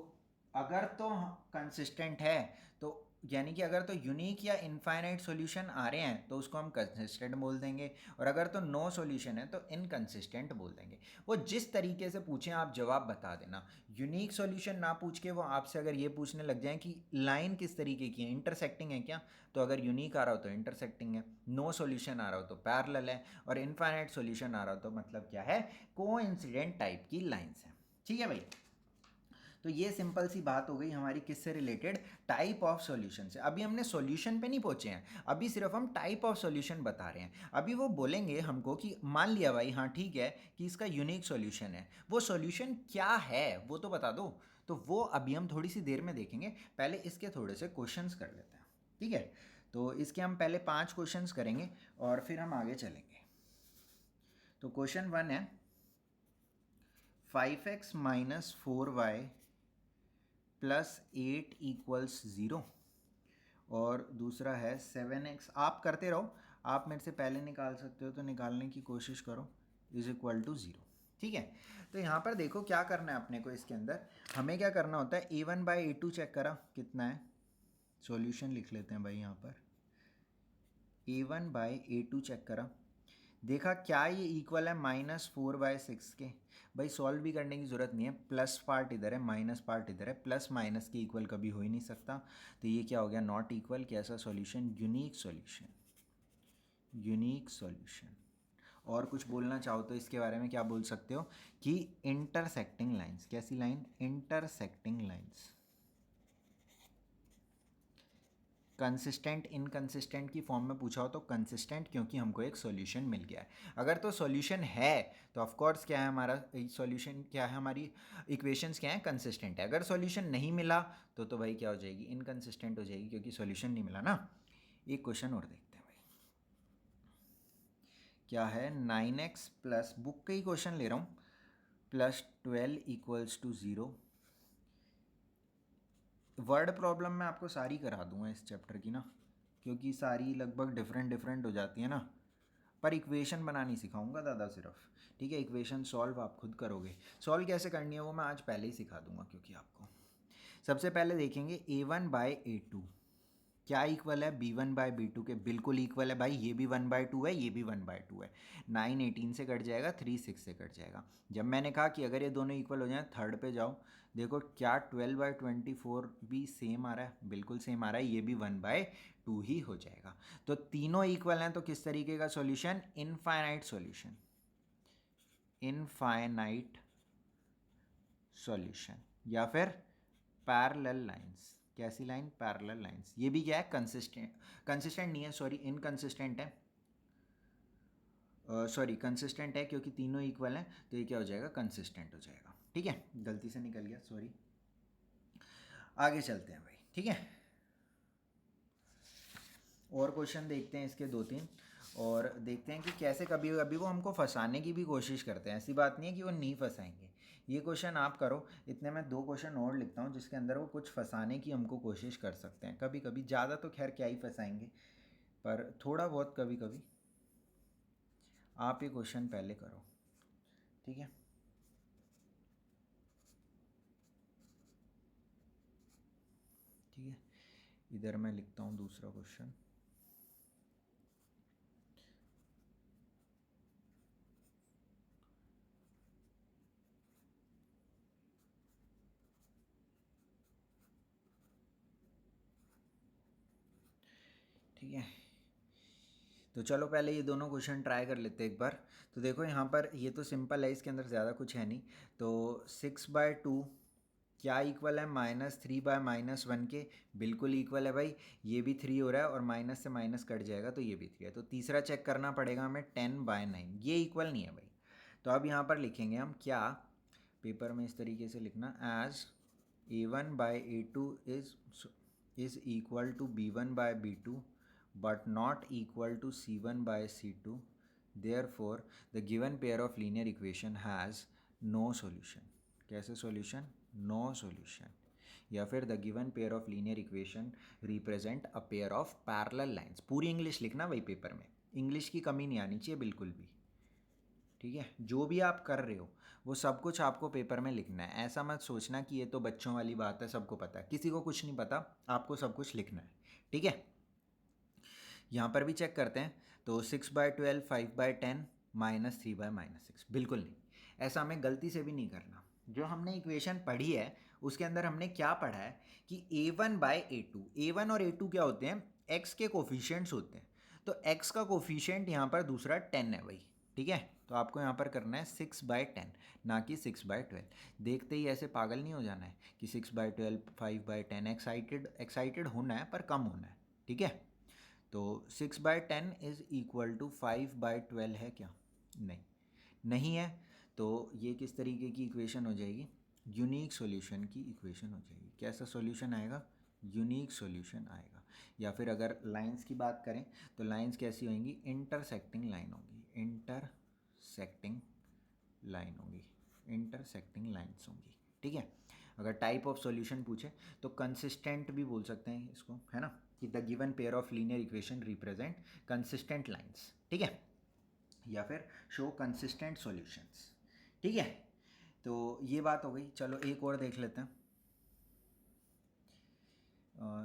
अगर तो कंसिस्टेंट है, तो यानी कि अगर तो यूनिक या इनफाइनाइट सॉल्यूशन आ रहे हैं तो उसको हम कंसिस्टेंट बोल देंगे, और अगर तो नो सॉल्यूशन है तो इनकंसिस्टेंट बोल देंगे। वो जिस तरीके से पूछें आप जवाब बता देना। यूनिक सॉल्यूशन ना पूछ के वो आपसे अगर ये पूछने लग जाए कि लाइन किस तरीके की है, इंटरसेक्टिंग है क्या, तो अगर यूनिक आ रहा हो तो इंटरसेक्टिंग है, नो सॉल्यूशन आ रहा हो तो पैरेलल है, और इनफाइनाइट सॉल्यूशन आ रहा हो तो मतलब क्या है, कोइंसिडेंट टाइप की लाइंस है, ठीक है भाई। तो ये सिंपल सी बात हो गई हमारी किससे रिलेटेड, टाइप ऑफ सॉल्यूशन से। अभी हमने सॉल्यूशन पे नहीं पहुंचे हैं, अभी सिर्फ हम टाइप ऑफ सॉल्यूशन बता रहे हैं। अभी वो बोलेंगे हमको कि मान लिया भाई हाँ ठीक है कि इसका यूनिक सॉल्यूशन है, वो सॉल्यूशन क्या है वो तो बता दो। तो वो अभी हम थोड़ी सी देर में देखेंगे, पहले इसके थोड़े से क्वेश्चंस कर लेते हैं, ठीक है। तो इसके हम पहले 5 क्वेश्चंस करेंगे और फिर हम आगे चलेंगे। तो क्वेश्चन 1 है 5x minus 4y plus 8 equals 0, और दूसरा है 7x, आप करते रहो, आप मेरे से पहले निकाल सकते हो तो निकालने की कोशिश करो, इज इक्वल टू 0, ठीक है। तो यहाँ पर देखो क्या करना है अपने को, इसके अंदर हमें क्या करना होता है, A1/A2 चेक करा कितना है, सॉल्यूशन लिख लेते हैं भाई यहाँ पर, A1/A2 चेक करा, देखा क्या ये इक्वल है -4/6 के। भाई सॉल्व भी करने की ज़रूरत नहीं है, प्लस पार्ट इधर है माइनस पार्ट इधर है, प्लस माइनस के इक्वल कभी हो ही नहीं सकता। तो ये क्या हो गया, नॉट इक्वल। कैसा solution, unique solution, unique solution. और कुछ बोलना चाहो तो इसके बारे में क्या बोल सकते हो कि इंटरसेक्टिंग लाइंस। कैसी line, intersecting lines. Consistent inconsistent की फॉर्म में पूछा हो तो कंसिस्टेंट, क्योंकि हमको एक सॉल्यूशन मिल गया है। अगर तो सॉल्यूशन है तो ऑफ कोर्स क्या है हमारा सॉल्यूशन, क्या है हमारी इक्वेशंस क्या है, कंसिस्टेंट है। अगर सॉल्यूशन नहीं मिला तो भाई क्या हो जाएगी, इनकंसिस्टेंट हो जाएगी, क्योंकि सॉल्यूशन नहीं मिला ना। एक क्वेश्चन और देखते हैं भाई, क्या है 9x प्लस, बुक का ही क्वेश्चन ले रहा हूँ, +12 इक्वल्स टू 0। वर्ड प्रॉब्लम मैं आपको सारी करा दूंगा इस चैप्टर की ना, क्योंकि सारी लगभग डिफरेंट डिफरेंट हो जाती है ना। पर इक्वेशन बनानी सिखाऊंगा दादा सिर्फ, ठीक है। इक्वेशन सॉल्व आप खुद करोगे, सॉल्व कैसे करनी है वो मैं आज पहले ही सिखा दूंगा। क्योंकि आपको सबसे पहले देखेंगे A1/A2 क्या इक्वल है, B1/B2 के बिल्कुल इक्वल है भाई। ये भी 1/2 है, ये भी 1/2 है। 9 18 से कट जाएगा, 3 6 से कट जाएगा। जब मैंने कहा कि अगर ये दोनों इक्वल हो जाए, थर्ड पे जाओ, देखो क्या 12/24 भी सेम आ रहा है, बिल्कुल सेम आ रहा है, ये भी 1/2 ही हो जाएगा। तो तीनों इक्वल हैं, तो किस तरीके का solution, infinite solution, infinite solution, या फिर पैरेलल लाइंस। कैसी लाइन, पैरेलल लाइंस। ये भी क्या है, कंसिस्टेंट, कंसिस्टेंट नहीं है सॉरी, इनकंसिस्टेंट है, सॉरी कंसिस्टेंट है, क्योंकि तीनों इक्वल हैं, तो ये क्या हो जाएगा, कंसिस्टेंट हो जाएगा। ठीक है, गलती से निकल गया, सॉरी। आगे चलते हैं भाई, ठीक है। और क्वेश्चन देखते हैं इसके 2-3, और देखते हैं कि कैसे कभी कभी वो हमको फंसाने की भी कोशिश करते हैं। ऐसी बात नहीं है कि वो नहीं फंसाएंगे। ये क्वेश्चन आप करो, इतने में 2 क्वेश्चन और लिखता हूँ जिसके अंदर वो कुछ फंसाने की हमको कोशिश कर सकते हैं कभी कभी। ज़्यादा तो खैर क्या ही फंसाएंगे, पर थोड़ा बहुत कभी कभी। आप ये क्वेश्चन पहले करो, ठीक है। ठीक है, इधर मैं लिखता हूँ दूसरा क्वेश्चन। ठीक है, तो चलो पहले ये दोनों क्वेश्चन ट्राई कर लेते हैं एक बार। तो देखो यहाँ पर ये तो सिंपल है, इसके अंदर ज़्यादा कुछ है नहीं। तो 6/2 क्या इक्वल है, -3/-1 के, बिल्कुल इक्वल है भाई। ये भी 3 हो रहा है और माइनस से माइनस कट जाएगा, तो ये भी 3 है। तो तीसरा चेक करना पड़ेगा हमें, 10/9, ये इक्वल नहीं है भाई। तो अब यहाँ पर लिखेंगे हम क्या, पेपर में इस तरीके से लिखना, as A1/A2 is equal to B1/B2 but not equal to C1/C2, therefore the given pair of linear equation has no solution। कैसे solution, no solution। या फिर the given pair of linear equation represent a pair of parallel lines. पूरी इंग्लिश लिखना भाई, पेपर में इंग्लिश की कमी नहीं आनी चाहिए बिल्कुल भी, ठीक है। जो भी आप कर रहे हो वो सब कुछ आपको पेपर में लिखना है। ऐसा मत सोचना कि ये तो बच्चों वाली बात है, सबको पता है, किसी को कुछ नहीं पता, आपको सब कुछ लिखना है, ठीक है। यहाँ पर भी चेक करते हैं, तो 6/12 5/10 -3/-6, बिल्कुल नहीं, ऐसा हमें गलती से भी नहीं करना। जो हमने इक्वेशन पढ़ी है उसके अंदर हमने क्या पढ़ा है कि A1/A2, A1 और A2 क्या होते हैं, x के कोफिशिएंट्स होते हैं। तो x का कोफिशिएंट यहाँ पर दूसरा 10 है भाई, ठीक है। तो आपको यहाँ पर करना है 6/10, ना कि 6/12। देखते ही ऐसे पागल नहीं हो जाना है कि 6/12 5/10, एक्साइटेड एक्साइटेड होना है पर कम होना है, ठीक है। तो 6/10 इज़ इक्वल टू 5/12 है क्या, नहीं, नहीं है। तो ये किस तरीके की इक्वेशन हो जाएगी, यूनिक सॉल्यूशन की इक्वेशन हो जाएगी। कैसा सॉल्यूशन आएगा, यूनिक सॉल्यूशन आएगा। या फिर अगर लाइंस की बात करें तो लाइंस कैसी होंगी, इंटरसेक्टिंग लाइन होगी, इंटरसेक्टिंग लाइन होगी, इंटरसेक्टिंग लाइंस होंगी, ठीक है। अगर टाइप ऑफ सॉल्यूशन पूछे तो कंसिस्टेंट भी बोल सकते हैं इसको, है ना, कि the given pair of linear equation represent consistent lines, ठीक है। या फिर शो कंसिस्टेंट सॉल्यूशंस, ठीक है। तो ये बात हो गई। चलो एक और देख लेते हैं,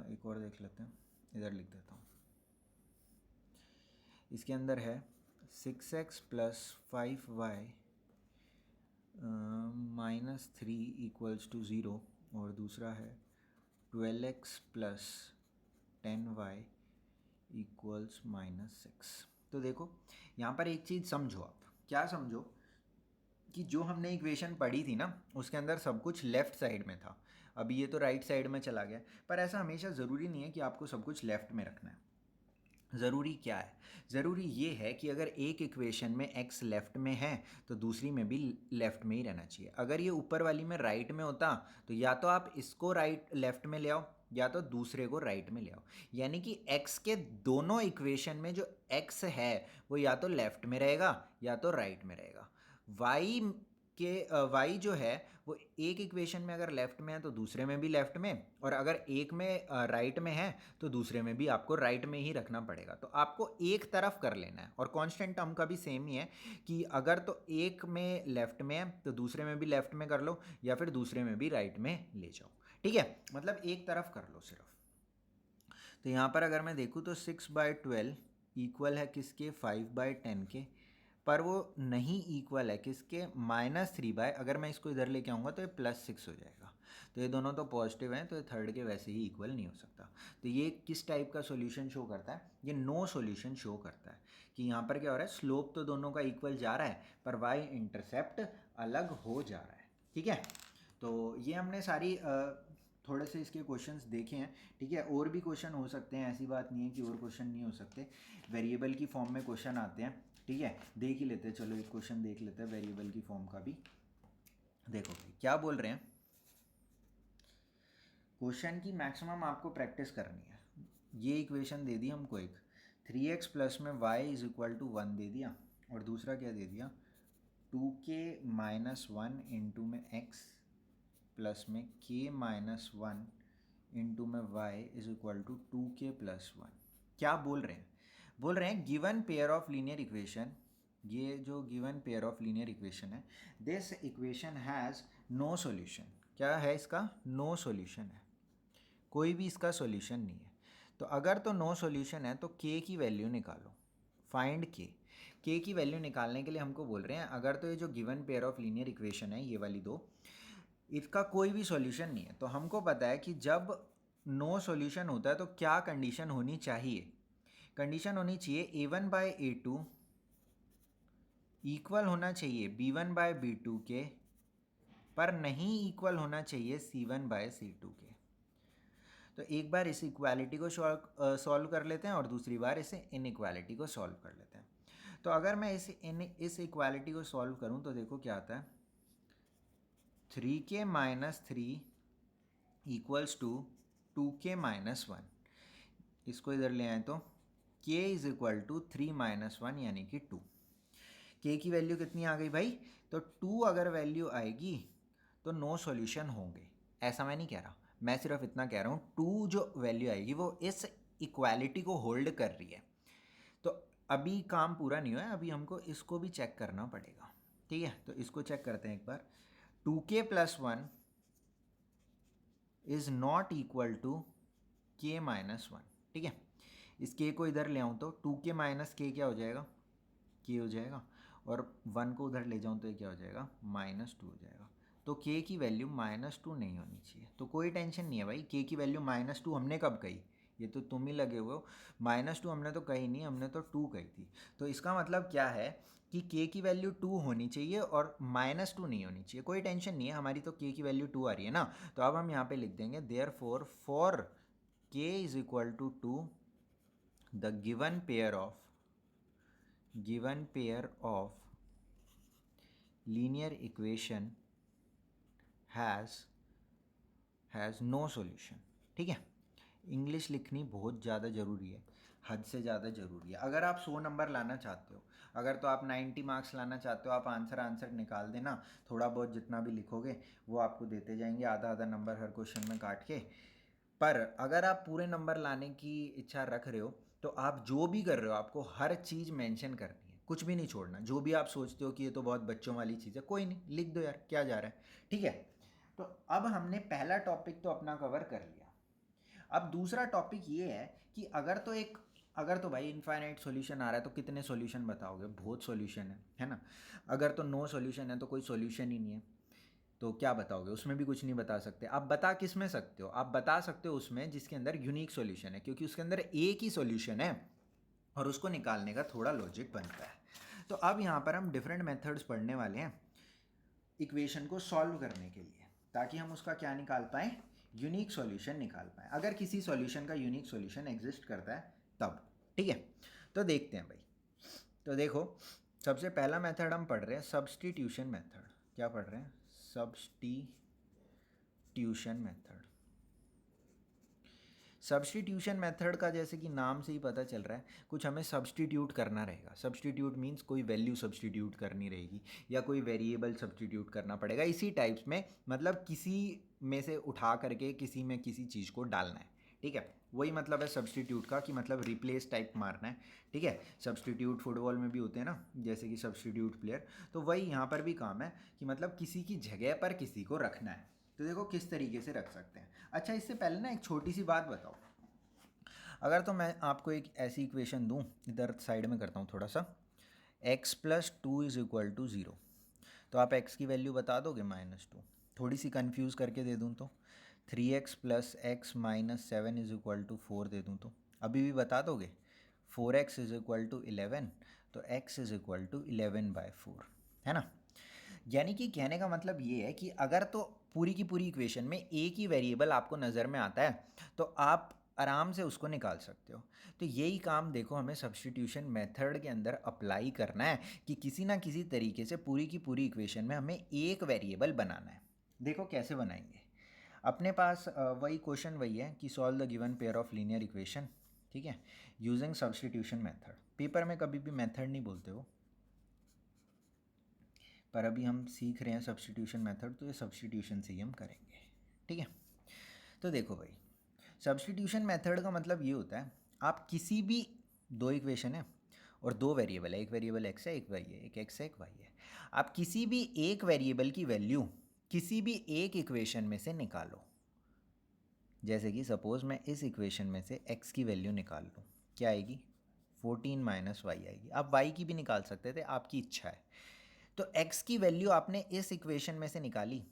एक और देख लेते हैं, इधर लिख देता हूँ। इसके अंदर है 6x plus 5y minus 3 equals to 0, और दूसरा है 12x प्लस 10y इक्वल्स -6। तो देखो यहाँ पर एक चीज़ समझो, आप क्या समझो कि जो हमने इक्वेशन पढ़ी थी ना उसके अंदर सब कुछ लेफ़्ट साइड में था, अभी ये तो राइट साइड में चला गया। पर ऐसा हमेशा ज़रूरी नहीं है कि आपको सब कुछ लेफ़्ट में रखना है। ज़रूरी क्या है? ज़रूरी ये है कि अगर एक इक्वेशन में x लेफ़्ट में है तो दूसरी में भी लेफ़्ट में ही रहना चाहिए। अगर ये ऊपर वाली में राइट में होता तो या तो आप इसको राइट लेफ़्ट में ले आओ या तो दूसरे को राइट में ले आओ। यानी कि x के दोनों इक्वेशन में जो x है वो या तो लेफ़्ट में रहेगा या तो राइट में रहेगा। y जो है वो एक इक्वेशन में अगर लेफ़्ट में है तो दूसरे में भी लेफ़्ट में, और अगर एक में राइट में है तो दूसरे में भी आपको राइट में ही रखना पड़ेगा। तो आपको एक तरफ कर लेना है, और कांस्टेंट टर्म का भी सेम ही है कि अगर तो एक में लेफ़्ट में है तो दूसरे में भी लेफ़्ट में कर लो या फिर दूसरे में भी राइट में ले जाओ। ठीक है, मतलब एक तरफ कर लो सिर्फ। तो यहाँ पर अगर मैं देखूँ तो 6/12 इक्वल है किसके? 5/10 के। पर वो नहीं इक्वल है किसके? -3/, अगर मैं इसको इधर लेके आऊँगा तो ये +6 हो जाएगा। तो ये दोनों तो पॉजिटिव हैं तो ये थर्ड के वैसे ही इक्वल नहीं हो सकता। तो ये किस टाइप का सॉल्यूशन शो करता है? ये नो सॉल्यूशन शो करता है कि यहाँ पर क्या हो रहा है, स्लोप तो दोनों का इक्वल जा रहा है पर वाई इंटरसेप्ट अलग हो जा रहा है। ठीक है, तो ये हमने सारी थोड़े से इसके क्वेश्चंस देखे हैं। ठीक है, और भी क्वेश्चन हो सकते हैं, ऐसी बात नहीं है कि और क्वेश्चन नहीं हो सकते। वेरिएबल की फॉर्म में क्वेश्चन आते हैं। ठीक है, देख ही लेते हैं। चलो एक क्वेश्चन देख लेते हैं वेरिएबल की फॉर्म का भी। देखो क्या बोल रहे हैं, क्वेश्चन की मैक्सिमम आपको प्रैक्टिस करनी है। ये इक्वेशन दे दी हमको, एक 3x प्लस में y इज इक्वल टू 1 दे दिया, और दूसरा क्या दे दिया, 2k माइनस 1 इंटू में x प्लस में k माइनस 1 इंटू में y is equal to 2k plus 1। क्या बोल रहे हैं? बोल रहे हैं given pair of linear equation, ये जो given pair of linear equation है, this equation has no solution. क्या है इसका? नो सॉल्यूशन है, कोई भी इसका सॉल्यूशन नहीं है। तो अगर तो नो सॉल्यूशन है तो k की वैल्यू निकालो, फाइंड k की वैल्यू निकालने के लिए हमको बोल रहे हैं अगर तो ये जो given pair of linear equation है ये वाली दो, इसका कोई भी सॉल्यूशन नहीं है, तो हमको पता है कि जब नो सॉल्यूशन होता है तो क्या कंडीशन होनी चाहिए? कंडीशन होनी चाहिए a1/a2 इक्वल होना चाहिए b1/b2 के, पर नहीं इक्वल होना चाहिए c1/c2 के। तो एक बार इस इक्वालिटी को सॉल्व कर लेते हैं और दूसरी बार इसे इनइक्वालिटी को सॉल्व कर लेते हैं। तो अगर मैं इस इक्वालिटी को सॉल्व करूं तो देखो क्या आता है, 3k minus 3 equals to 2k minus 1। इसको इधर ले आए तो k is equal to 3 minus 1 यानी कि 2। k की वैल्यू कितनी आ गई भाई? तो 2 अगर वैल्यू आएगी तो नो सॉल्यूशन होंगे, ऐसा मैं नहीं कह रहा, मैं सिर्फ इतना कह रहा हूँ 2 जो वैल्यू आएगी वो इस इक्वालिटी को होल्ड कर रही है। तो अभी काम पूरा नहीं हुआ है, अभी हमको इसको भी चेक करना पड़ेगा। ठीक है, तो इसको चेक करते हैं एक बार। 2k plus 1 is not equal to k minus 1। ठीक है, इस k को इधर ले आऊँ तो 2k माइनस k क्या हो जाएगा? k हो जाएगा, और 1 को उधर ले जाऊँ तो ये क्या हो जाएगा? -2 हो जाएगा। तो k की वैल्यू -2 नहीं होनी चाहिए। तो कोई टेंशन नहीं है भाई, k की वैल्यू -2 हमने कब कही? ये तो तुम ही लगे हुए हो, -2 हमने तो कही नहीं, हमने तो 2 कही थी। तो इसका मतलब क्या है कि k की वैल्यू 2 होनी चाहिए और -2 नहीं होनी चाहिए। कोई टेंशन नहीं है, हमारी तो k की वैल्यू 2 आ रही है ना। तो अब हम यहाँ पे लिख देंगे therefore for k is equal to 2 the given pair of linear equation has no solution। ठीक है, इंग्लिश लिखनी बहुत ज़्यादा ज़रूरी है, हद से ज़्यादा ज़रूरी है। अगर आप 100 नंबर लाना चाहते हो, अगर तो आप 90 मार्क्स लाना चाहते हो, आप आंसर निकाल देना, थोड़ा बहुत जितना भी लिखोगे वो आपको देते जाएंगे, आधा आधा नंबर हर क्वेश्चन में काट के। पर अगर आप पूरे नंबर लाने की इच्छा रख रहे हो तो आप जो भी कर रहे हो आपको हर चीज़ मेंशन करनी है, कुछ भी नहीं छोड़ना। जो भी आप सोचते हो कि ये तो बहुत बच्चों वाली चीज़ है, कोई नहीं, लिख दो यार, क्या जा रहा है। ठीक है, तो अब हमने पहला टॉपिक तो अपना कवर कर लिया। अब दूसरा टॉपिक ये है कि अगर तो एक अगर तो भाई इनफाइनाइट सॉल्यूशन आ रहा है तो कितने सॉल्यूशन बताओगे, बहुत सॉल्यूशन है ना। अगर तो नो सॉल्यूशन है तो कोई सॉल्यूशन ही नहीं है, तो क्या बताओगे, उसमें भी कुछ नहीं बता सकते। आप बता किस में सकते हो, आप बता सकते हो उसमें जिसके अंदर यूनिक सॉल्यूशन है, क्योंकि उसके अंदर एक ही सॉल्यूशन है और उसको निकालने का थोड़ा लॉजिक बनता है। तो अब यहाँ पर हम डिफरेंट मेथड्स पढ़ने वाले हैं इक्वेशन को सॉल्व करने के लिए, ताकि हम उसका क्या निकाल पाएँ, यूनिक सॉल्यूशन निकाल पाएँ, अगर किसी सॉल्यूशन का यूनिक सॉल्यूशन एग्जिस्ट करता है तब। ठीक है, तो देखते हैं भाई। तो देखो, सबसे पहला मेथड हम पढ़ रहे हैं सब्स्टिट्यूशन मेथड। क्या पढ़ रहे हैं, सब्स्टिट्यूशन मेथड। सब्स्टिट्यूशन मेथड का जैसे कि नाम से ही पता चल रहा है, कुछ हमें सब्स्टिट्यूट करना रहेगा। सब्स्टिट्यूट मीन्स कोई वैल्यू सब्स्टिट्यूट करनी रहेगी या कोई वेरिएबल सब्स्टिट्यूट करना पड़ेगा, इसी टाइप्स में, मतलब किसी में से उठा करके किसी में किसी चीज़ को डालना है। ठीक है, वही मतलब है सब्स्टिट्यूट का, कि मतलब रिप्लेस टाइप मारना है। ठीक है, सब्स्टिट्यूट फुटबॉल में भी होते हैं ना, जैसे कि सब्स्टिट्यूट प्लेयर, तो वही यहाँ पर भी काम है कि मतलब किसी की जगह पर किसी को रखना है। तो देखो किस तरीके से रख सकते हैं। अच्छा, इससे पहले ना एक छोटी सी बात बताओ, अगर तो मैं आपको एक ऐसी इक्वेशन दूं, इधर साइड में करता हूँ थोड़ा सा, x plus two is equal to zero, तो आप x की वैल्यू बता दोगे -2। थोड़ी सी कंफ्यूज करके दे दूँ तो 3x plus X minus 7 is equal to 4 दे दूँ तो अभी भी बता दोगे। 4x इज़ इक्वल टू 11, तो x इज़ इक्वल टू 11/4, है ना। यानी कि कहने का मतलब ये है कि अगर तो पूरी की पूरी इक्वेशन में एक ही वेरिएबल आपको नज़र में आता है तो आप आराम से उसको निकाल सकते हो। तो यही काम देखो हमें सब्स्टिट्यूशन मेथड के अंदर अप्लाई करना है, कि किसी ना किसी तरीके से पूरी की पूरी इक्वेशन में हमें एक वेरिएबल बनाना है। देखो कैसे बनाएंगे। अपने पास वही क्वेश्चन वही है कि solve the given pair of linear equation. ठीक है, यूजिंग सब्स्टिट्यूशन मेथड। पेपर में कभी भी मेथड नहीं बोलते हो, पर अभी हम सीख रहे हैं सब्स्टिट्यूशन मेथड, तो ये सब्स्टिट्यूशन से ही हम करेंगे। ठीक है, तो देखो भाई, सब्स्टिट्यूशन मेथड का मतलब ये होता है, आप किसी भी दो इक्वेशन है और दो वेरिएबल है, एक वेरिएबल x है, एक y है, एक x है, एक y है, आप किसी भी एक वेरिएबल की वैल्यू किसी भी एक इक्वेशन में से निकालो। जैसे कि सपोज मैं इस इक्वेशन में से x की वैल्यू निकाल लूँ, क्या आएगी, 14 माइनस वाई आएगी। आप y की भी निकाल सकते थे, आपकी इच्छा है। तो x की वैल्यू आपने इस इक्वेशन में से निकाली,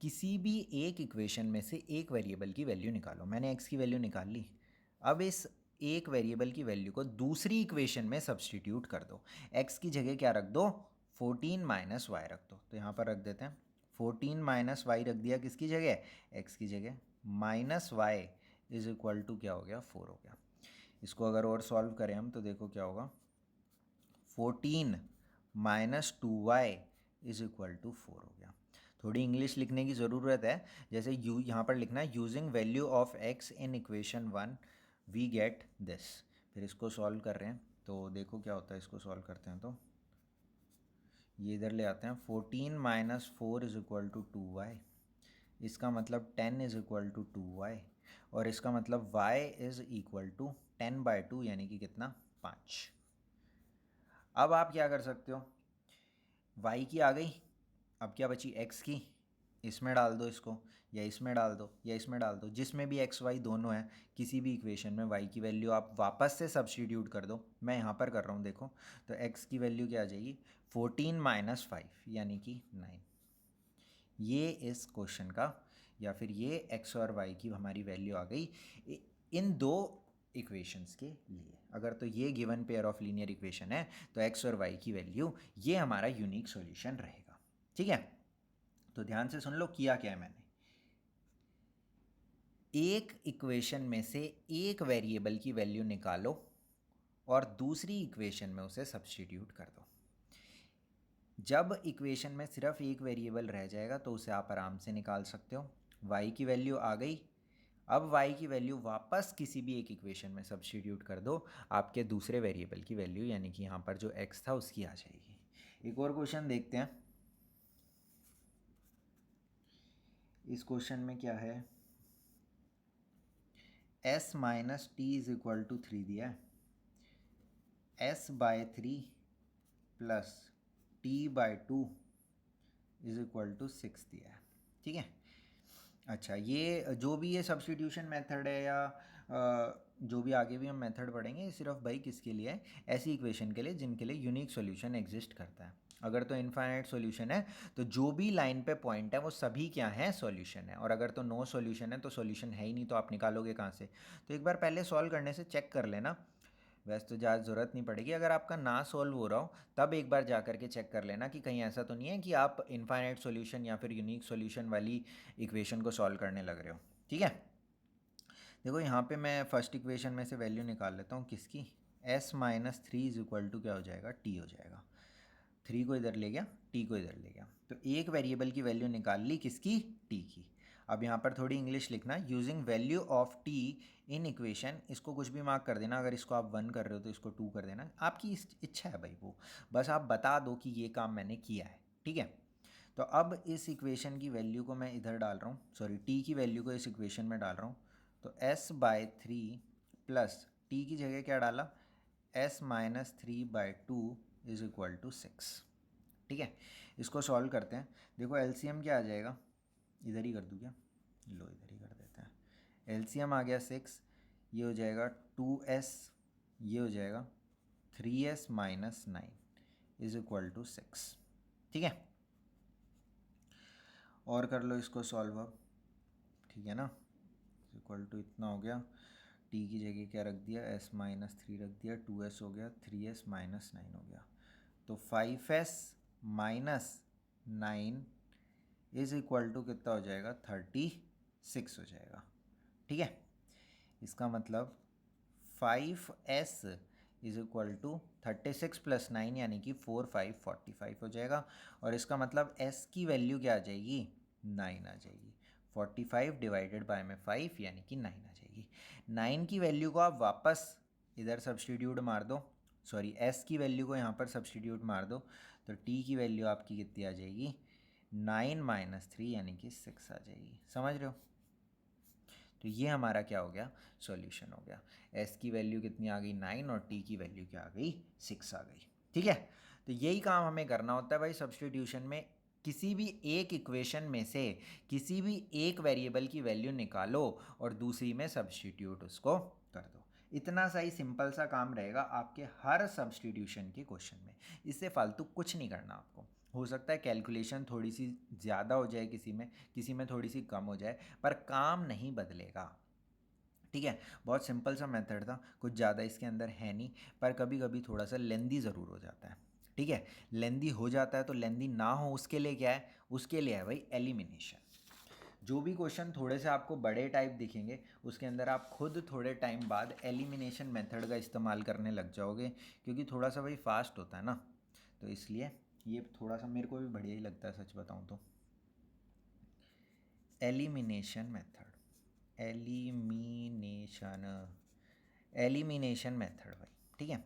किसी भी एक इक्वेशन में से एक वेरिएबल की वैल्यू निकालो। मैंने x की वैल्यू निकाल ली, अब इस एक वेरिएबल की वैल्यू को दूसरी इक्वेशन में सब्स्टिट्यूट कर दो। x की जगह क्या रख दो, 14 माइनस वाई रख दो। तो यहाँ पर रख देते हैं 14 माइनस वाई रख दिया, किसकी जगह, x की जगह, minus Y is equal to क्या हो गया, 4 हो गया। इसको अगर और सॉल्व करें हम तो देखो क्या होगा, 14 minus 2y is equal to 4 हो गया। थोड़ी इंग्लिश लिखने की ज़रूरत है, जैसे यू यहाँ पर लिखना है using value of x in equation 1 we get this. फिर इसको सॉल्व कर रहे हैं तो देखो क्या होता है, इसको सॉल्व करते हैं तो ये इधर ले आते हैं, 14 minus 4 is equal to 2y, इसका मतलब 10 इज इक्वल टू 2y, और इसका मतलब y इज इक्वल टू 10/2 यानी कि कितना, 5। अब आप क्या कर सकते हो, y की आ गई, अब क्या बची x की, इसमें डाल दो इसको, या इसमें डाल दो, या इसमें डाल दो, जिसमें भी x y दोनों हैं, किसी भी इक्वेशन में y की वैल्यू आप वापस से सब्स्टिट्यूट कर दो। मैं यहाँ पर कर रहा हूँ देखो, तो x की वैल्यू क्या आ जाएगी, 14 माइनस 5 यानी कि 9। ये इस क्वेश्चन का, या फिर ये x और y की हमारी वैल्यू आ गई इन दो इक्वेशंस के लिए। अगर तो ये given pair of linear equation है तो x और y की वैल्यू, ये हमारा यूनिक सॉल्यूशन रहेगा। ठीक है, तो ध्यान से सुन लो किया क्या है मैंने। एक इक्वेशन में से एक वेरिएबल की वैल्यू निकालो और दूसरी इक्वेशन में उसे सब्स्टिट्यूट कर दो। जब इक्वेशन में सिर्फ एक वेरिएबल रह जाएगा तो उसे आप आराम से निकाल सकते हो। y की वैल्यू आ गई, अब y की वैल्यू वापस किसी भी एक इक्वेशन में सब्स्टिट्यूट कर दो, आपके दूसरे वेरिएबल की वैल्यू यानी कि यहाँ पर जो x था उसकी आ जाएगी। एक और क्वेश्चन देखते हैं। इस क्वेश्चन में क्या है, s minus T is equal to 3 दिया है, s/3 plus t/2 is equal to 6 दिया है। ठीक है, अच्छा ये जो भी ये सब्स्टिट्यूशन मेथड है या जो भी आगे भी हम मेथड पढ़ेंगे, सिर्फ भाई किसके लिए है, ऐसी इक्वेशन के लिए जिनके लिए यूनिक सॉल्यूशन एग्जिस्ट करता है। अगर तो इनफाइनाइट सॉल्यूशन है तो जो भी लाइन पे पॉइंट है वो सभी क्या है, सॉल्यूशन है। और अगर तो नो सॉल्यूशन है तो सॉल्यूशन है ही नहीं, तो आप निकालोगे कहाँ से। तो एक बार पहले सॉल्व करने से चेक कर लेना, वैसे तो ज़्यादा ज़रूरत नहीं पड़ेगी। अगर आपका ना सॉल्व हो रहा हो तब एक बार जा कर के चेक कर लेना कि कहीं ऐसा तो नहीं है कि आप इनफाइनाइट सॉल्यूशन या फिर यूनिक सॉल्यूशन वाली इक्वेशन को सॉल्व करने लग रहे हो। ठीक है, देखो यहाँ पे मैं फर्स्ट इक्वेशन में से वैल्यू निकाल लेता हूँ किसकी, s-3 इज इक्वल टू क्या हो जाएगा, t हो जाएगा। 3 को इधर ले गया, t को इधर ले गया, तो एक वेरिएबल की वैल्यू निकाल ली किसकी, t की। अब यहाँ पर थोड़ी इंग्लिश लिखना, using value of t in equation, इसको कुछ भी मार्क कर देना, अगर इसको आप 1 कर रहे हो तो इसको 2 कर देना, आपकी इच्छा है भाई, वो बस आप बता दो कि ये काम मैंने किया है। ठीक है, तो अब इस इक्वेशन की वैल्यू को मैं इधर डाल रहा हूँ, सॉरी t की वैल्यू को इस इक्वेशन में डाल रहा हूँ। तो s/3 प्लस t की जगह क्या डाला, s-3/2 इज इक्वल टू 6। ठीक है, इसको सॉल्व करते हैं। देखो एलसीएम क्या आ जाएगा, इधर ही कर दूँ क्या, लो इधर ही कर देते हैं। एलसीएम आ गया 6, ये हो जाएगा 2s, ये हो जाएगा 3s - 9 इज इक्वल टू 6। ठीक है, और कर लो इसको सॉल्व अब। ठीक है ना, इक्वल टू इतना हो गया, t की जगह क्या रख दिया, s-3 रख दिया, 2s हो गया, 3s - 9 हो गया, तो 5s - 9 इज इक्वल टू कितना हो जाएगा, 36 हो जाएगा। ठीक है, इसका मतलब 5s इज इक्वल टू 36 + 9 यानी कि 4 5 45 हो जाएगा। और इसका मतलब s की वैल्यू क्या आ जाएगी, 9 आ जाएगी। 45 डिवाइडेड बाय में 5 यानी कि 9 आ जाएगी। 9 की वैल्यू को आप वापस इधर सब्सटीट्यूट मार दो, सॉरी s की वैल्यू को यहाँ पर सब्सटीट्यूट मार दो, तो t की वैल्यू आपकी कितनी आ जाएगी, 9 - 3 यानी कि 6 आ जाएगी। समझ रहे हो, तो ये हमारा क्या हो गया, सॉल्यूशन हो गया। s की वैल्यू कितनी आ गई, 9, और t की वैल्यू क्या आ गई, 6 आ गई। ठीक है, तो यही काम हमें करना होता है भाई सब्स्टिट्यूशन में। किसी भी एक इक्वेशन में से किसी भी एक वेरिएबल की वैल्यू निकालो और दूसरी में सब्स्टिट्यूट उसको कर दो। इतना सा ही सिंपल सा काम रहेगा आपके हर सब्स्टिट्यूशन के क्वेश्चन में। इससे फालतू कुछ नहीं करना आपको। हो सकता है कैलकुलेशन थोड़ी सी ज़्यादा हो जाए, किसी में थोड़ी सी कम हो जाए, पर काम नहीं बदलेगा। ठीक है, बहुत सिंपल सा मेथड था, कुछ ज़्यादा इसके अंदर है नहीं, पर कभी कभी थोड़ा सा लेंदी ज़रूर हो जाता है। ठीक है, लेंदी हो जाता है, तो लेंदी ना हो उसके लिए क्या है, उसके लिए है भाई एलिमिनेशन। जो भी क्वेश्चन थोड़े से आपको बड़े टाइप दिखेंगे उसके अंदर आप खुद थोड़े टाइम बाद एलिमिनेशन मेथड का इस्तेमाल करने लग जाओगे, क्योंकि थोड़ा सा भाई फास्ट होता है ना, तो इसलिए ये थोड़ा सा मेरे को भी बढ़िया ही लगता है सच बताऊँ तो। एलिमिनेशन मेथड, एलिमिनेशन मेथड भाई। ठीक है,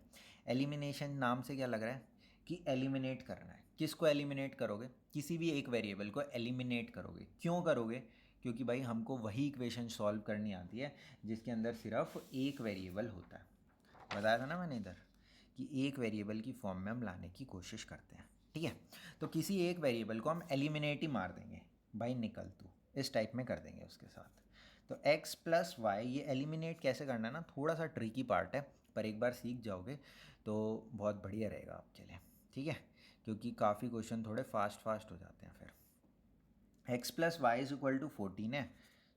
एलिमिनेशन नाम से क्या लग रहा है कि एलिमिनेट करना है। किसको एलिमिनेट करोगे, किसी भी एक वेरिएबल को एलिमिनेट करोगे। क्यों करोगे, क्योंकि भाई हमको वही इक्वेशन सॉल्व करनी आती है जिसके अंदर सिर्फ एक वेरिएबल होता है। बताया था ना मैंने इधर कि एक वेरिएबल की फॉर्म में हम लाने की कोशिश करते हैं। ठीक है, तो किसी एक वेरिएबल को हम एलिमिनेट ही मार देंगे, भाई निकल तू, इस टाइप में कर देंगे उसके साथ। तो x + y, ये एलिमिनेट कैसे करना है ना, थोड़ा सा ट्रिकी पार्ट है, पर एक बार सीख जाओगे तो बहुत बढ़िया रहेगा आपके लिए। ठीक है, क्योंकि काफ़ी क्वेश्चन थोड़े फास्ट हो जाते हैं फिर। x + y is equal to 14 है,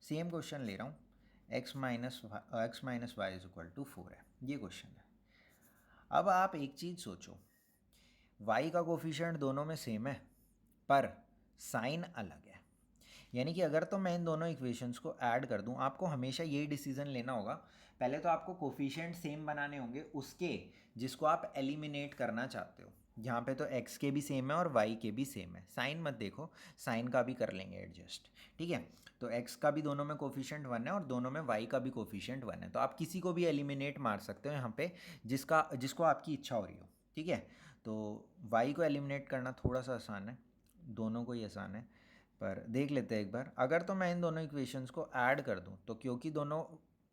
सेम क्वेश्चन ले रहा हूँ, x - y is equal to 4 है, ये क्वेश्चन है। अब आप एक चीज़ सोचो, y का कोफिशिएंट दोनों में सेम है पर साइन अलग है। यानी कि अगर तो मैं इन दोनों इक्वेशंस को ऐड कर दूं, आपको हमेशा यही डिसीजन लेना होगा। पहले तो आपको कोफिशिएंट सेम बनाने होंगे उसके जिसको आप एलिमिनेट करना चाहते हो। यहाँ पे तो x के भी सेम है और y के भी सेम है, साइन मत देखो, साइन का भी कर लेंगे एडजस्ट। ठीक है, तो x का भी दोनों में कोफिशिएंट 1 है और दोनों में y का भी कोफिशिएंट 1 है, तो आप किसी को भी एलिमिनेट मार सकते हो यहाँ पे जिसको आपकी इच्छा हो रही हो। ठीक है, तो y को एलिमिनेट करना थोड़ा सा आसान है, दोनों को ही आसान है, पर देख लेते हैं एक बार। अगर तो मैं इन दोनों इक्वेशंस को ऐड कर दूं, तो क्योंकि दोनों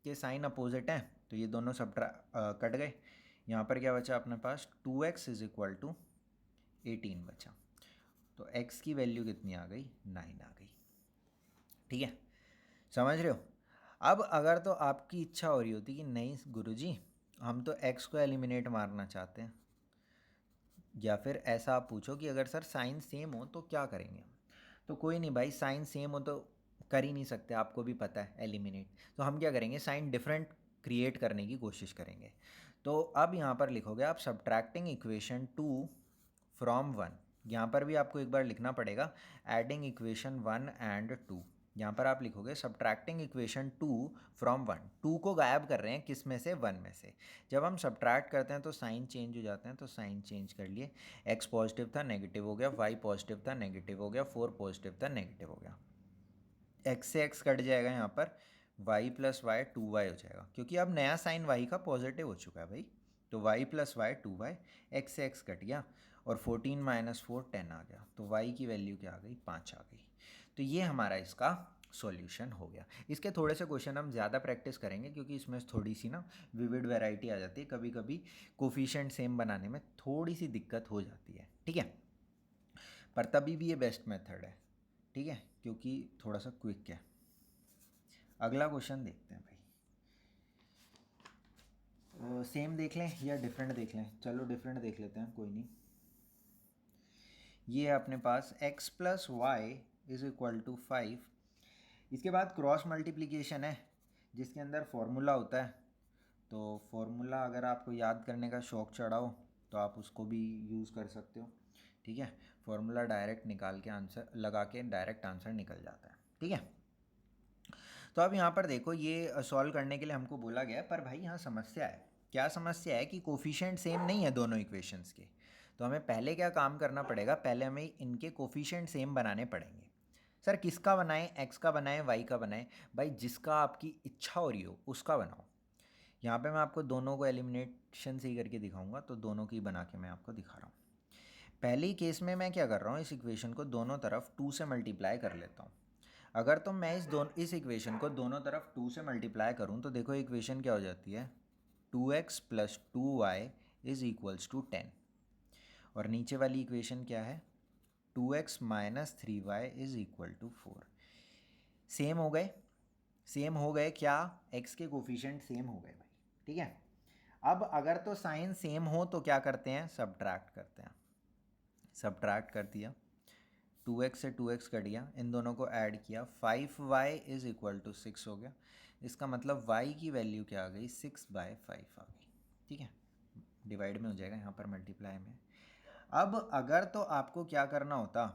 के साइन अपोजिट हैं तो ये दोनों कट गए। यहाँ पर क्या बचा अपने पास, 2x इज इक्वल टू 18 बचा, तो x की वैल्यू कितनी आ गई, 9 आ गई। ठीक है, समझ रहे हो। अब अगर तो आपकी इच्छा हो रही होती कि नहीं गुरुजी हम तो x को एलिमिनेट मारना चाहते हैं, या फिर ऐसा आप पूछो कि अगर सर साइन सेम हो तो क्या करेंगे हम, तो कोई नहीं भाई, साइन सेम हो तो कर ही नहीं सकते, आपको भी पता है एलिमिनेट। तो हम क्या करेंगे, साइन डिफरेंट क्रिएट करने की कोशिश करेंगे। तो अब यहाँ पर लिखोगे आप सब्ट्रैक्टिंग इक्वेशन 2 फ्रॉम 1। यहाँ पर भी आपको एक बार लिखना पड़ेगा एडिंग इक्वेशन 1 एंड 2। यहाँ पर आप लिखोगे सब्ट्रैक्टिंग इक्वेशन 2 फ्रॉम 1। 2 को गायब कर रहे हैं किस में से, 1 में से। जब हम सब्ट्रैक्ट करते हैं तो साइन चेंज हो जाते हैं, तो साइन चेंज कर लिए। x पॉजिटिव था नेगेटिव हो गया, y पॉजिटिव था नेगेटिव हो गया, 4 पॉजिटिव था नेगेटिव हो गया। x से x कट जाएगा यहाँ पर, y प्लस वाई 2y हो जाएगा, क्योंकि अब नया साइन y का पॉजिटिव हो चुका है भाई। तो y plus Y 2y, x से x कट गया और 14 माइनस 4 10 आ गया, तो y की वैल्यू क्या आ गई, 5 आ गई। तो ये हमारा इसका सॉल्यूशन हो गया। इसके थोड़े से क्वेश्चन हम ज़्यादा प्रैक्टिस करेंगे, क्योंकि इसमें थोड़ी सी ना विविड वैरायटी आ जाती है, कभी कभी कोफिशिएंट सेम बनाने में थोड़ी सी दिक्कत हो जाती है, ठीक है। पर तभी भी ये बेस्ट मेथड है, ठीक है, क्योंकि थोड़ा सा क्विक है। अगला क्वेश्चन देखते हैं भाई। सेम देख लें या डिफरेंट देख लें, चलो डिफरेंट देख लेते हैं, कोई नहीं। ये है अपने पास x plus Y is equal to 5। इसके बाद क्रॉस मल्टीप्लिकेशन है जिसके अंदर फॉर्मूला होता है। तो फॉर्मूला अगर आपको याद करने का शौक़ चढ़ा हो तो आप उसको भी यूज़ कर सकते हो, ठीक है। फॉर्मूला डायरेक्ट निकाल के आंसर लगा के डायरेक्ट आंसर निकल जाता है, ठीक है। तो अब यहाँ पर देखो, ये सॉल्व करने के लिए हमको बोला गया है, पर भाई यहाँ समस्या है। क्या समस्या है कि कोफिशिएंट सेम नहीं है दोनों इक्वेशंस के। तो हमें पहले क्या काम करना पड़ेगा, पहले हमें इनके कोफिशिएंट सेम बनाने पड़ेंगे। सर किसका बनाएं, एक्स का बनाएं, वाई का बनाएं? भाई जिसका आपकी इच्छा हो रही हो उसका बनाओ। यहाँ पे मैं आपको दोनों को एलिमिनेशन से ही करके दिखाऊंगा, तो दोनों की बना के मैं आपको दिखा रहा हूँ। पहले ही केस में मैं क्या कर रहा हूँ, इस इक्वेशन को दोनों तरफ 2 से मल्टीप्लाई कर लेता हूँ। अगर तो मैं इस इक्वेशन को दोनों तरफ 2 से मल्टीप्लाई करूँ तो देखो इक्वेशन क्या हो जाती है, 2x plus 2y is equals to 10। और नीचे वाली इक्वेशन क्या है, 2x minus 3y is equal to 4। Same हो गए, सेम हो गए क्या, x के कोफिशिएंट सेम हो गए भाई, ठीक है। अब अगर तो साइन सेम हो तो क्या करते हैं, सब्ट्रैक्ट करते हैं। सब्ट्रैक्ट कर दिया, 2x से 2x कट गया, इन दोनों को ऐड किया, 5y इज इक्वल टू 6 हो गया। इसका मतलब y की वैल्यू क्या आ गई, 6/5 आ गई, ठीक है। डिवाइड में हो जाएगा यहाँ पर, मल्टीप्लाई में। अब अगर तो आपको क्या करना होता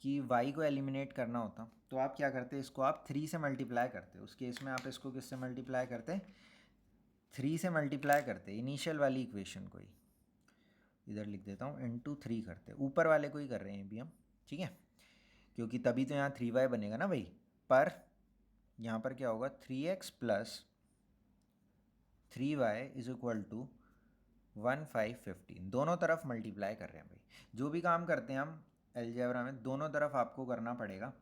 कि y को एलिमिनेट करना होता, तो आप क्या करते, इसको आप 3 से मल्टीप्लाई करते। उस केस में आप इसको किससे मल्टीप्लाई करते, 3 से मल्टीप्लाई करते, इनिशियल वाली इक्वेशन को ही इधर लिख देता हूँ, इंटू 3 करते, ऊपर वाले को ही कर रहे हैं अभी हम, ठीक है, क्योंकि तभी तो यहाँ 3y बनेगा ना भाई। पर यहाँ पर क्या होगा, 3x plus 3y is equal to 1515। दोनों तरफ मल्टीप्लाई कर रहे हैं भाई। जो भी काम करते हैं हम अलजेब्रा में, दोनों तरफ आपको करना पड़ेगा।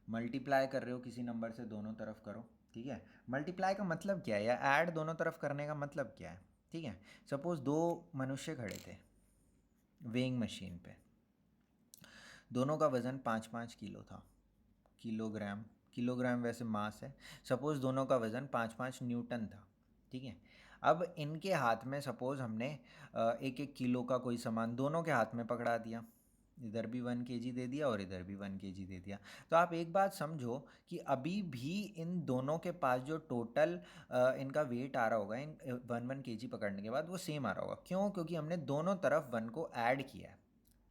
मल्टीप्लाई कर रहे हो किसी नंबर से, दोनों तरफ करो, ठीक है। मल्टीप्लाई का मतलब क्या है, या ऐड दोनों तरफ करने का मतलब क्या है, ठीक है। सपोज दो मनुष्य खड़े थे वेइंग मशीन पे, दोनों का वज़न 5-5 किलो था, किलोग्राम, किलोग्राम वैसे मास है। सपोज़ दोनों का वज़न 5-5 न्यूटन था, ठीक है। अब इनके हाथ में सपोज़ हमने 1-1 किलो का कोई सामान दोनों के हाथ में पकड़ा दिया, इधर भी 1 kg दे दिया और इधर भी 1 kg दे दिया। तो आप एक बात समझो कि अभी भी इन दोनों के पास जो टोटल इनका वेट आ रहा होगा, इन 1-1 kg पकड़ने के बाद वो सेम आ रहा होगा। क्यों, क्योंकि हमने दोनों तरफ 1 को ऐड किया है,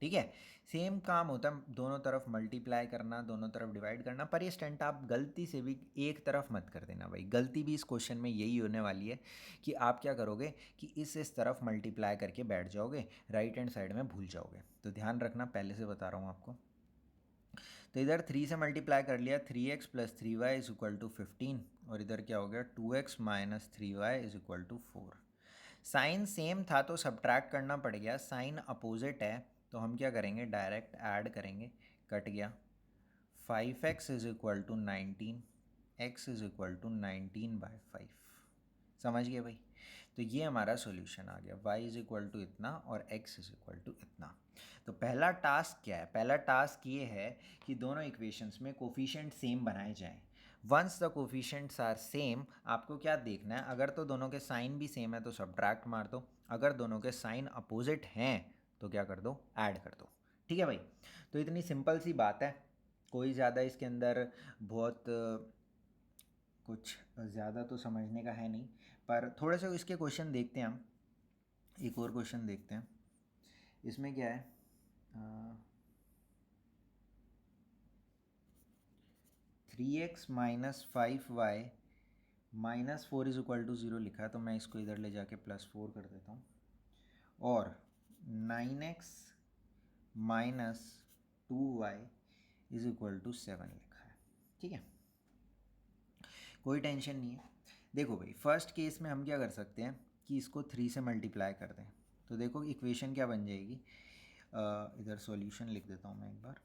ठीक है। सेम काम होता है दोनों तरफ मल्टीप्लाई करना, दोनों तरफ डिवाइड करना। पर ये स्टेंट आप गलती से भी एक तरफ मत कर देना भाई। गलती भी इस क्वेश्चन में यही होने वाली है कि आप क्या करोगे कि इस तरफ मल्टीप्लाई करके बैठ जाओगे, राइट हैंड साइड में भूल जाओगे। तो ध्यान रखना, पहले से बता रहा हूँ आपको। तो इधर 3 से मल्टीप्लाई कर लिया, 3x plus 3y is equal to 15, और इधर क्या हो गया, 2x minus 3y is equal to 4। Sign same था तो सब्ट्रैक्ट करना पड़ गया, साइन अपोजिट है तो हम क्या करेंगे, डायरेक्ट ऐड करेंगे, कट गया। 5x is equal to 19, x is equal to 19/5। समझ गए भाई। तो ये हमारा सॉल्यूशन आ गया, y इज इक्वल टू इतना और x इज इक्वल टू इतना। तो पहला टास्क क्या है, पहला टास्क ये है कि दोनों इक्वेशंस में कोफिशिएंट सेम बनाए जाएं। Once the coefficients are same, आपको क्या देखना है, अगर तो दोनों के साइन भी सेम है तो सब्ट्रैक्ट मार दो, अगर दोनों के साइन अपोजिट हैं तो क्या कर दो, ऐड कर दो। ठीक है भाई, तो इतनी सिंपल सी बात है, कोई ज़्यादा इसके अंदर बहुत कुछ ज़्यादा तो समझने का है नहीं, पर थोड़े से इसके क्वेश्चन देखते हैं हम। एक और क्वेश्चन देखते हैं, इसमें क्या है, 3x minus 5y minus 4 is equal to 0 लिखा है, तो मैं इसको इधर ले जाके +4 कर देता हूँ, और 9x minus 2y is equal to 7 लिखा है। ठीक है, कोई टेंशन नहीं है। देखो भाई, फर्स्ट केस में हम क्या कर सकते हैं कि इसको 3 से मल्टीप्लाई कर दें, तो देखो इक्वेशन क्या बन जाएगी, इधर सॉल्यूशन लिख देता हूँ मैं एक बार,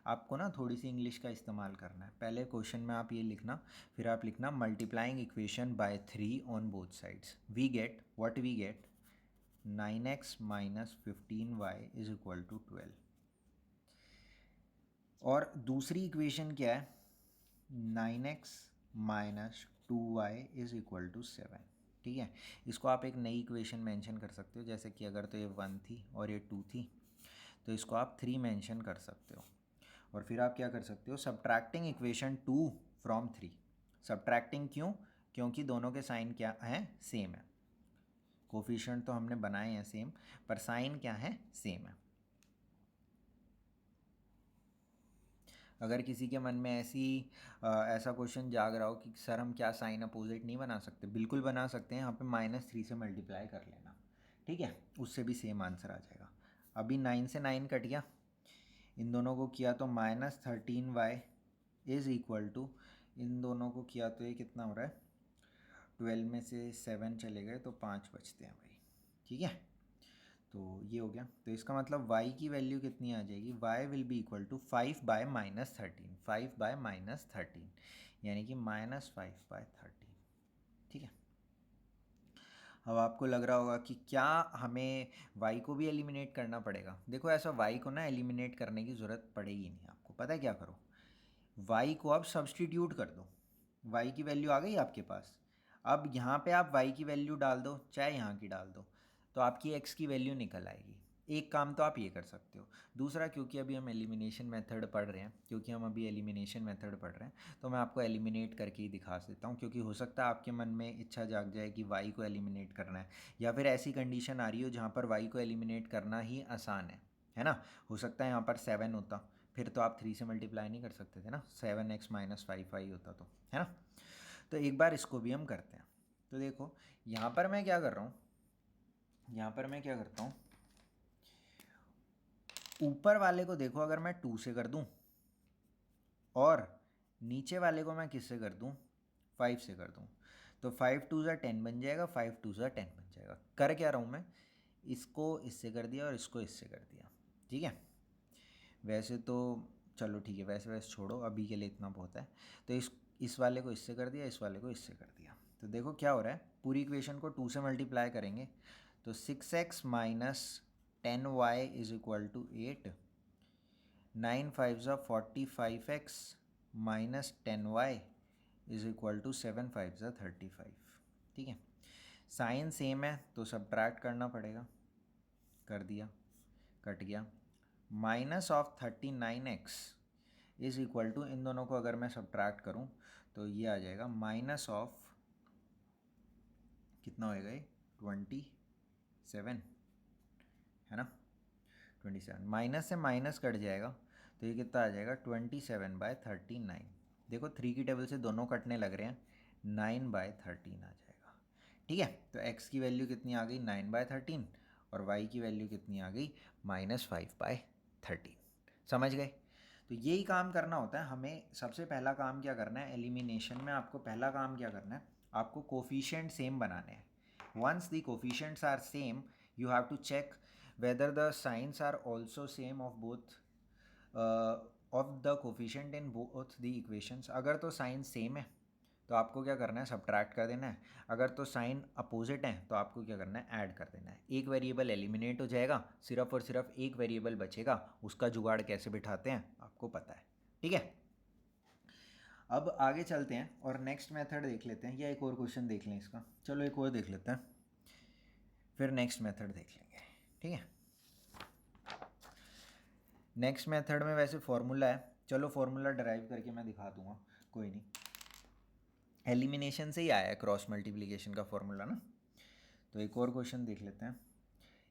आपको ना थोड़ी सी इंग्लिश का इस्तेमाल करना है। पहले क्वेश्चन में आप ये लिखना, फिर आप लिखना multiplying equation by 3 on both sides, we get what we get 9x minus 15y is equal to 12। और दूसरी इक्वेशन क्या है, 9x minus 2y is equal to 7। ठीक है, इसको आप एक नई इक्वेशन मेंशन कर सकते हो, जैसे कि अगर तो ये 1 थी और ये 2 थी तो इसको आप 3 मेंशन कर सकते हो। और फिर आप क्या कर सकते हो, सब्ट्रैक्टिंग इक्वेशन 2 फ्रॉम 3। सब्ट्रैक्टिंग क्यों, क्योंकि दोनों के साइन क्या हैं, सेम है। कोफिशिएंट तो हमने बनाए हैं सेम, पर साइन क्या है, सेम है। अगर किसी के मन में ऐसा क्वेश्चन जाग रहा हो कि सर हम क्या साइन अपोजिट नहीं बना सकते, बिल्कुल बना सकते हैं, यहाँ पे -3 से मल्टीप्लाई कर लेना। ठीक है, उससे भी सेम आंसर आ जाएगा। अभी 9 से 9 कट गया, इन दोनों को किया तो -13y इज़ इक्वल टू, इन दोनों को किया तो ये कितना हो रहा है, 12 में से 7 चले गए तो 5 बचते हैं भाई। ठीक है, तो ये हो गया, तो इसका मतलब y की वैल्यू कितनी आ जाएगी, y will be equal to 5 by -13, 5 by -13 यानी कि -5/13। ठीक है, अब आपको लग रहा होगा कि क्या हमें y को भी एलिमिनेट करना पड़ेगा। देखो ऐसा y को ना एलिमिनेट करने की ज़रूरत पड़ेगी नहीं, आपको पता है क्या करो, y को आप सब्सटीट्यूट कर दो, y की वैल्यू आ गई आपके पास, अब यहाँ पे आप y की वैल्यू डाल दो, चाहे यहाँ की डाल दो, तो आपकी x की वैल्यू निकल आएगी। एक काम तो आप ये कर सकते हो। दूसरा, क्योंकि अभी हम एलिमिनेशन मेथड पढ़ रहे हैं, तो मैं आपको एलिमिनेट करके ही दिखा देता हूँ, क्योंकि हो सकता है आपके मन में इच्छा जाग जाए कि y को एलिमिनेट करना है, या फिर ऐसी कंडीशन आ रही हो जहाँ पर y को एलिमिनेट करना ही आसान है ना। हो सकता है यहाँ पर 7 होता, फिर तो आप 3 से मल्टीप्लाई नहीं कर सकते थे ना, 7x माइनस 5y होता तो, है ना। तो एक बार इसको भी हम करते हैं। तो देखो यहाँ पर मैं क्या कर रहा हूँ, यहाँ पर मैं क्या करता हूँ, ऊपर वाले को देखो अगर मैं 2 से कर दूँ और नीचे वाले को मैं किससे कर दूँ, 5 से कर दूँ, तो 5 2 ज़ा 10 बन जाएगा, 5 2 ज़ा 10 बन जाएगा। कर क्या रहा हूँ मैं, इसको इससे कर दिया और इसको इससे कर दिया। ठीक है, वैसे तो चलो ठीक है, वैसे छोड़ो, अभी के लिए इतना बहुत है। तो इस वाले को इससे कर दिया, इस वाले को इससे कर दिया, तो देखो क्या हो रहा है, पूरी इक्वेशन को 2 से मल्टीप्लाई करेंगे तो 6x minus 10y is equal to 8, 9 5 ज़ा 45x minus 10y is equal to 7 5 ज़ा 35। ठीक है, साइन सेम है तो सब्ट्रैक्ट करना पड़ेगा, कर दिया, कट गया। -39x इज़ इक्वल टू, इन दोनों को अगर मैं सब्ट्रैक्ट करूं तो ये आ जाएगा -, कितना होएगा ये, 27 है ना, 27, माइनस से माइनस कट जाएगा तो ये कितना आ जाएगा, 27/39। देखो 3 की टेबल से दोनों कटने लग रहे हैं, 9/13 आ जाएगा। ठीक है, तो x की वैल्यू कितनी आ गई, 9/13, और y की वैल्यू कितनी आ गई, -5/13। समझ गए। तो यही काम करना होता है हमें। सबसे पहला काम क्या करना है, एलिमिनेशन में आपको पहला काम क्या करना है, आपको कोफिशिएंट सेम बनाने हैं। Once the coefficients are same, you have to check whether the signs are also same of both of the coefficient in both the equations। अगर तो साइन सेम है तो आपको क्या करना है, सब्ट्रैक्ट कर देना है। अगर तो साइन अपोजिट है तो आपको क्या करना है, ऐड कर देना है। एक वेरिएबल एलिमिनेट हो जाएगा, सिर्फ और सिर्फ एक वेरिएबल बचेगा, उसका जुगाड़ कैसे बिठाते हैं आपको पता है। ठीक है, अब आगे चलते हैं और नेक्स्ट मेथड देख लेते हैं, या एक और क्वेश्चन देख लें इसका। चलो एक और देख लेते हैं, फिर नेक्स्ट मेथड देख लेंगे, ठीक है। नेक्स्ट मेथड में वैसे फॉर्मूला है, चलो फॉर्मूला डराइव करके मैं दिखा दूंगा, कोई नहीं। एलिमिनेशन से ही आया है क्रॉस मल्टीप्लिकेशन का फॉर्मूला ना। तो एक और क्वेश्चन देख लेते हैं।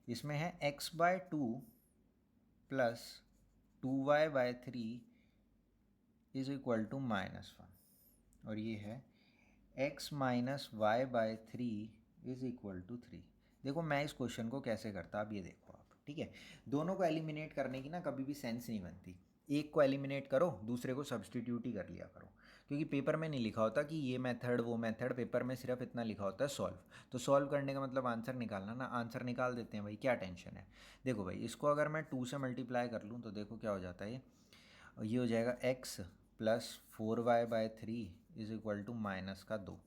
इसमें है x/2 plus 2y/3 is equal to -1, और ये है x minus y/3 is equal to 3। देखो मैं इस क्वेश्चन को कैसे करता, अब ये देखो आप, ठीक है। दोनों को एलिमिनेट करने की ना कभी भी सेंस नहीं बनती। एक को एलिमिनेट करो, दूसरे को सब्सटीट्यूट ही कर लिया करो, क्योंकि पेपर में नहीं लिखा होता कि ये मेथड वो मेथड, पेपर में सिर्फ इतना लिखा होता है सॉल्व। तो सॉल्व करने का मतलब आंसर निकालना ना, आंसर निकाल देते हैं भाई, क्या टेंशन है। देखो भाई इसको अगर मैं 2 से मल्टीप्लाई कर लूँ तो देखो क्या हो जाता है, ये हो जाएगा x plus 4y/3 is equal to -2,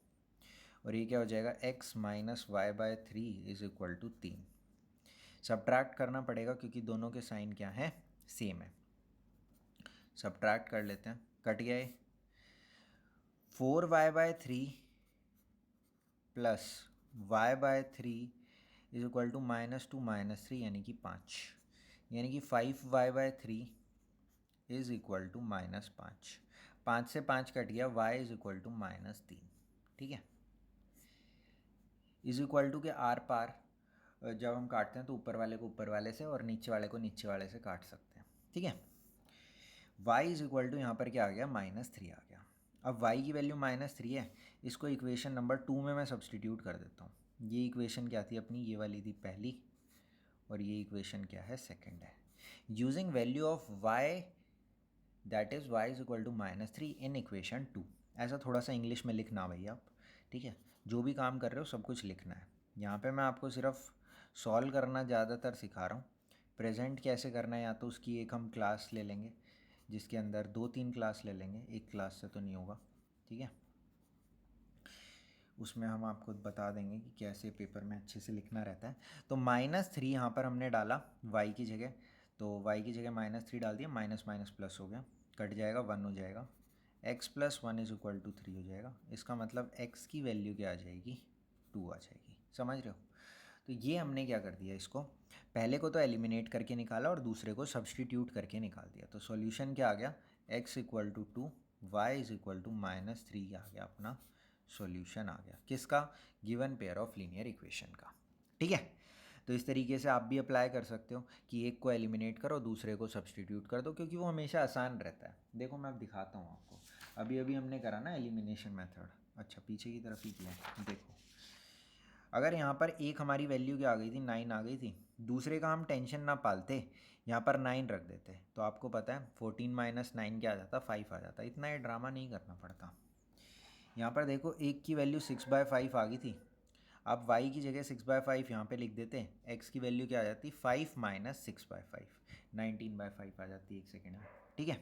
और ये क्या हो जाएगा x minus y/3 is equal to 3। Subtract करना पड़ेगा क्योंकि दोनों के साइन क्या हैं, सेम है। सब्ट्रैक्ट कर लेते हैं, कट गया ये। 4y/3 plus y/3 is equal to -2 -3 यानी कि 5, यानी कि 5y/3 इज इक्वल टू -5। 5 से 5 कट गया, y इज इक्वल टू -3, ठीक है। इज इक्वल टू के आर पार जब हम काटते हैं तो ऊपर वाले को ऊपर वाले से और नीचे वाले को नीचे वाले से काट सकते हैं, ठीक है। y इज इक्वल टू यहाँ पर क्या आ गया, -3 आ गया। अब y की वैल्यू -3 है, इसको इक्वेशन नंबर 2 में मैं सब्सटीट्यूट कर देता हूँ। ये इक्वेशन क्या थी अपनी, ये वाली थी पहली, और ये इक्वेशन क्या है, सेकंड है। Using value of y that is y is equal to -3 in equation 2। ऐसा थोड़ा सा इंग्लिश में लिखना भाई आप, ठीक है। जो भी काम कर रहे हो सब कुछ लिखना है। यहाँ पे मैं आपको सिर्फ सॉल्व करना ज़्यादातर सिखा रहा हूँ। प्रेजेंट कैसे करना है या तो उसकी एक हम क्लास ले लेंगे, जिसके अंदर 2-3 क्लास ले लेंगे, एक क्लास से तो नहीं होगा, ठीक है। उसमें हम आपको बता देंगे कि कैसे पेपर में अच्छे से लिखना रहता है। तो -3 यहाँ पर हमने डाला y की जगह, तो y की जगह -3 डाल दिया, माइनस माइनस प्लस हो गया, कट जाएगा, 1 हो जाएगा। x plus 1 is equal to 3 हो जाएगा। इसका मतलब x की वैल्यू क्या आ जाएगी, 2 आ जाएगी। समझ रहे हो। तो ये हमने क्या कर दिया, इसको पहले को तो एलिमिनेट करके निकाला और दूसरे को सब्सटीट्यूट करके निकाल दिया। तो सॉल्यूशन क्या आ गया, x equal to 2, y is equal to -3 आ गया अपना सॉल्यूशन आ गया। किसका, given pair of linear equation का, ठीक है। तो इस तरीके से आप भी अप्लाई कर सकते हो कि एक को एलिमिनेट करो, दूसरे को सब्सटीट्यूट कर दो, क्योंकि वो हमेशा आसान रहता है। देखो मैं अब दिखाता हूँ आपको, अभी अभी हमने करा ना एलिमिनेशन मेथड। अच्छा पीछे की तरफ ही किया, देखो अगर यहाँ पर एक हमारी वैल्यू क्या आ गई थी, 9 आ गई थी, दूसरे का हम टेंशन ना पालते, यहाँ पर 9 रख देते, तो आपको पता है 14 माइनस 9 क्या आ जाता, 5 आ जाता। इतना ये ड्रामा नहीं करना पड़ता। यहाँ पर देखो एक की वैल्यू 6/5 आ गई थी, अब y की जगह 6/5 यहाँ पे लिख देते, x की वैल्यू क्या आ जाती, 5 माइनस 6/5, 19/5 आ जाती है, एक सेकेंड में, ठीक है।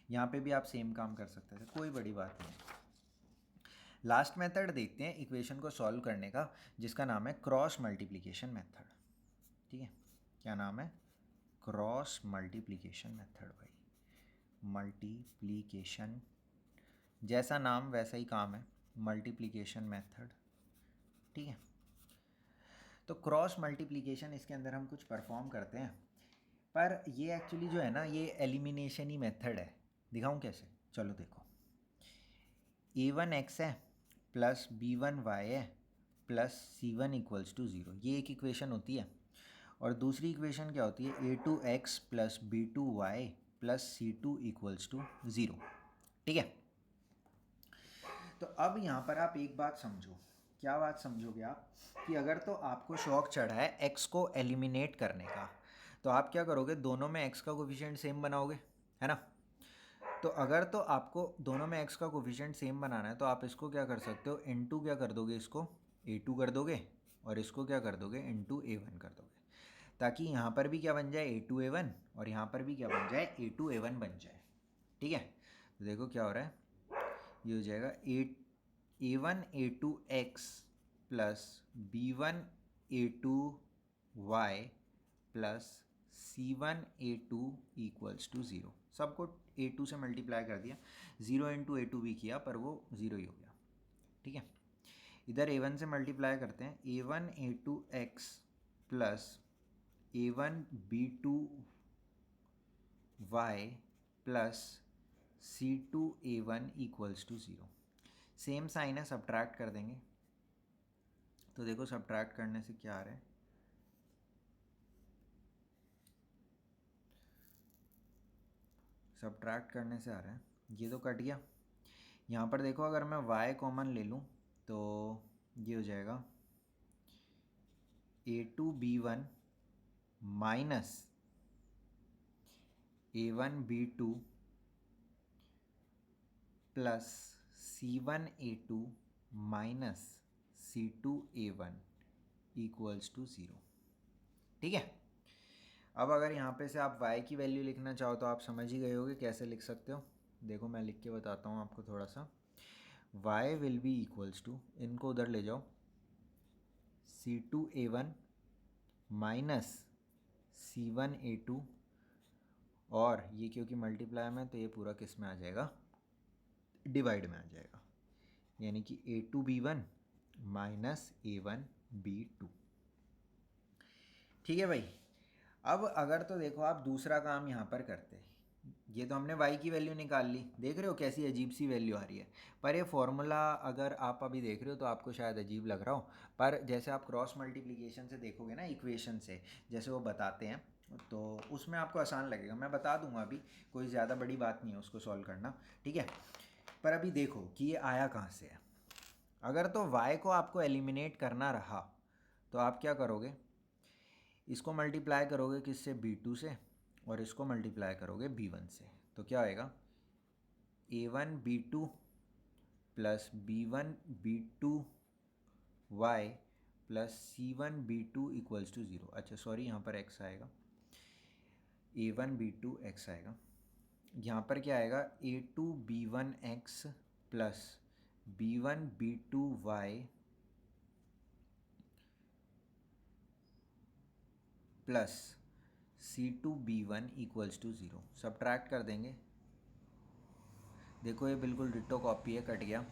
यहाँ पे भी आप सेम काम कर सकते थे, कोई बड़ी बात नहीं। लास्ट मेथड देखते हैं इक्वेशन को सॉल्व करने का, जिसका नाम है क्रॉस मल्टीप्लिकेशन मेथड, ठीक है। क्या नाम है, क्रॉस मल्टीप्लिकेशन मेथड। भाई मल्टीप्लिकेशन जैसा नाम वैसा ही काम है, मल्टीप्लिकेशन मेथड, ठीक है। तो क्रॉस मल्टीप्लिकेशन इसके अंदर हम कुछ परफॉर्म करते हैं, पर ये एक्चुअली जो है ना, ये एलिमिनेशन ही मेथड है। दिखाऊं कैसे, चलो देखो। a1x है प्लस b1y है प्लस c1 इक्वल्स टू 0, ये एक इक्वेशन होती है। और दूसरी इक्वेशन क्या होती है, a2x plus b2y plus c2 equals to 0, ठीक है। तो अब यहाँ पर आप एक बात समझो, क्या बात समझोगे आप, कि अगर तो आपको शौक चढ़ा है x को एलिमिनेट करने का, तो आप क्या करोगे, दोनों में x का कोफिशिएंट सेम बनाओगे, है ना। तो अगर तो आपको दोनों में x का कोफिशिएंट सेम बनाना है, तो आप इसको क्या कर सकते हो, इनटू क्या कर दोगे, इसको a2 कर दोगे, और इसको क्या कर दोगे, इनटू a1 कर दोगे, ताकि यहाँ पर भी क्या बन जाए, a2 a1, और यहाँ पर भी क्या बन जाए, a2 a1 बन जाए, ठीक है। तो देखो क्या हो रहा है, ये हो जाएगा a1 a2x plus b1 a2y plus C1A2 equals to 0। सबको A2 से मल्टीप्लाई कर दिया, 0 इंटू A2 भी किया पर वो 0 ही हो गया। ठीक है, इधर A1 से मल्टीप्लाई करते हैं, A1A2x plus A1B2y plus C2A1 equals to 0। Same sign है, सब्ट्रैक्ट कर देंगे। तो देखो सब्ट्रैक्ट करने से क्या आ रहा है, सब्ट्रैक्ट करने से आ रहा है, ये तो कट गया। यहाँ पर देखो अगर मैं y कॉमन ले लूँ तो ये हो जाएगा A2B1 minus A1B2 plus C1A2 minus C2A1 equals to 0। ठीक है, अब अगर यहाँ पे से आप y की वैल्यू लिखना चाहो तो आप समझ ही गए होगे कैसे लिख सकते हो। देखो मैं लिख के बताता हूँ आपको थोड़ा सा। y will be equals to, इनको उधर ले जाओ, C2A1 माइनस C1A2, और ये क्योंकि मल्टीप्लाई में तो ये पूरा किस में आ जाएगा, डिवाइड में आ जाएगा, यानी कि A2B1 माइनस A1B2। ठीक है भाई, अब अगर तो देखो आप दूसरा काम यहाँ पर करते, ये तो हमने y की वैल्यू निकाल ली, देख रहे हो कैसी अजीब सी वैल्यू आ रही है। पर ये फॉर्मूला अगर आप अभी देख रहे हो तो आपको शायद अजीब लग रहा हो, पर जैसे आप क्रॉस मल्टीप्लिकेशन से देखोगे ना, इक्वेशन से जैसे वो बताते हैं तो उसमें आपको आसान लगेगा। मैं बता दूंगा, अभी कोई ज़्यादा बड़ी बात नहीं है उसको सॉल्व करना। ठीक है, पर अभी देखो कि ये आया कहाँ से है। अगर तो y को आपको एलिमिनेट करना रहा तो आप क्या करोगे, इसको मल्टीप्लाई करोगे किससे, B2 से, और इसको मल्टीप्लाई करोगे B1 से, तो क्या आएगा A1B2 plus B1B2y plus C1B2 equals to 0। अच्छा सॉरी, यहाँ पर x आएगा, A1B2x आएगा। यहाँ पर क्या आएगा, A2B1x plus B1B2y plus C2B1 equals to 0। Subtract कर देंगे, देखो ये बिल्कुल डिट्टो कॉपी है, कट गया।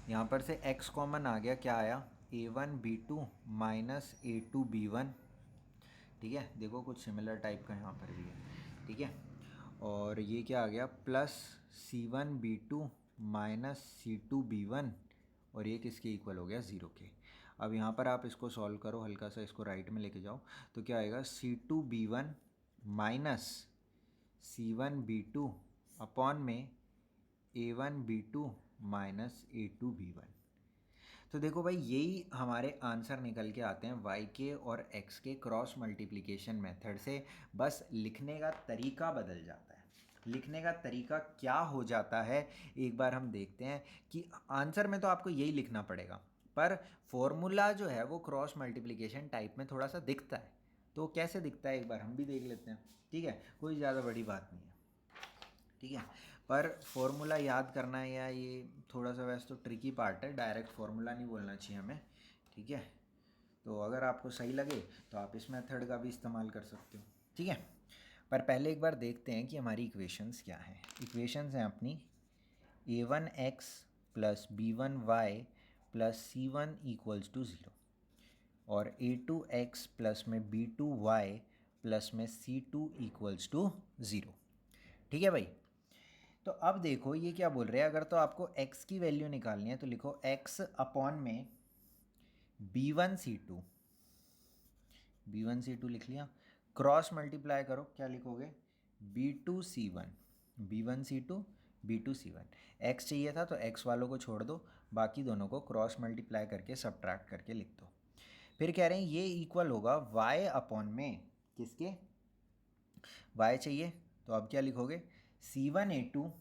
यहाँ पर से x कॉमन आ गया, क्या आया, A1B2 माइनस A2B1। ठीक है, देखो कुछ सिमिलर टाइप का यहाँ पर भी है। ठीक है, और ये क्या आ गया, प्लस C1B2 माइनस C2B1, और ये किसके इक्वल हो गया, 0 के। अब यहाँ पर आप इसको सॉल्व करो, हल्का सा इसको राइट में लेके जाओ, तो क्या आएगा, C2B1 माइनस C1B2 अपॉन में A1B2 माइनस A2B1। तो देखो भाई यही हमारे आंसर निकल के आते हैं y के और x के क्रॉस मल्टीप्लिकेशन मेथड से। बस लिखने का तरीका बदल जाता है। लिखने का तरीका क्या हो जाता है एक बार हम देखते हैं, कि आंसर में तो आपको यही लिखना पड़ेगा, पर फॉर्मूला जो है वो क्रॉस मल्टीप्लिकेशन टाइप में थोड़ा सा दिखता है। तो कैसे दिखता है एक बार हम भी देख लेते हैं। ठीक है, कोई ज़्यादा बड़ी बात नहीं है। ठीक है, पर फॉर्मूला याद करना है या ये थोड़ा सा वैसे तो ट्रिकी पार्ट है, डायरेक्ट फार्मूला नहीं बोलना चाहिए हमें। ठीक है, तो अगर आपको सही लगे तो आप इस मेथड का भी इस्तेमाल कर सकते हो। ठीक है, पर पहले एक बार देखते हैं कि हमारी इक्वेशंस क्या हैं। इक्वेशंस हैं अपनी A1x plus B1y plus C1 equals to 0, और A2x प्लस में B2y प्लस में C2 इक्वल्स टू 0। ठीक है भाई, तो अब देखो ये क्या बोल रहे हैं, अगर तो आपको x की वैल्यू निकालनी है तो लिखो x अपॉन में B1C2, B1C2 लिख लिया, क्रॉस मल्टीप्लाई करो, क्या लिखोगे, B2C1, B1C2 B2C1। x चाहिए था तो x वालों को छोड़ दो, बाकी दोनों को क्रॉस मल्टीप्लाई करके सब्ट्रैक्ट करके लिख दो। फिर कह रहे हैं ये इक्वल होगा y अपॉन में किसके, y चाहिए तो अब क्या लिखोगे, C1A2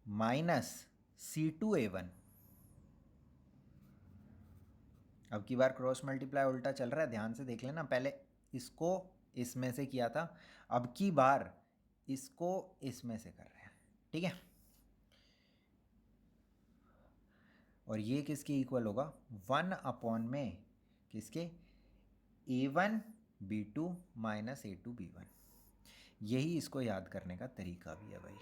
माइनस C2A1। अब की बार क्रॉस मल्टीप्लाई उल्टा चल रहा है, ध्यान से देख लेना, पहले इसको इसमें से किया था, अब की बार इसको इसमें से कर रहे हैं। ठीक है, और ये किसके इक्वल होगा, 1 अपॉन में किसके, A1 B2 minus A2 B1। यही इसको याद करने का तरीका भी है भाई।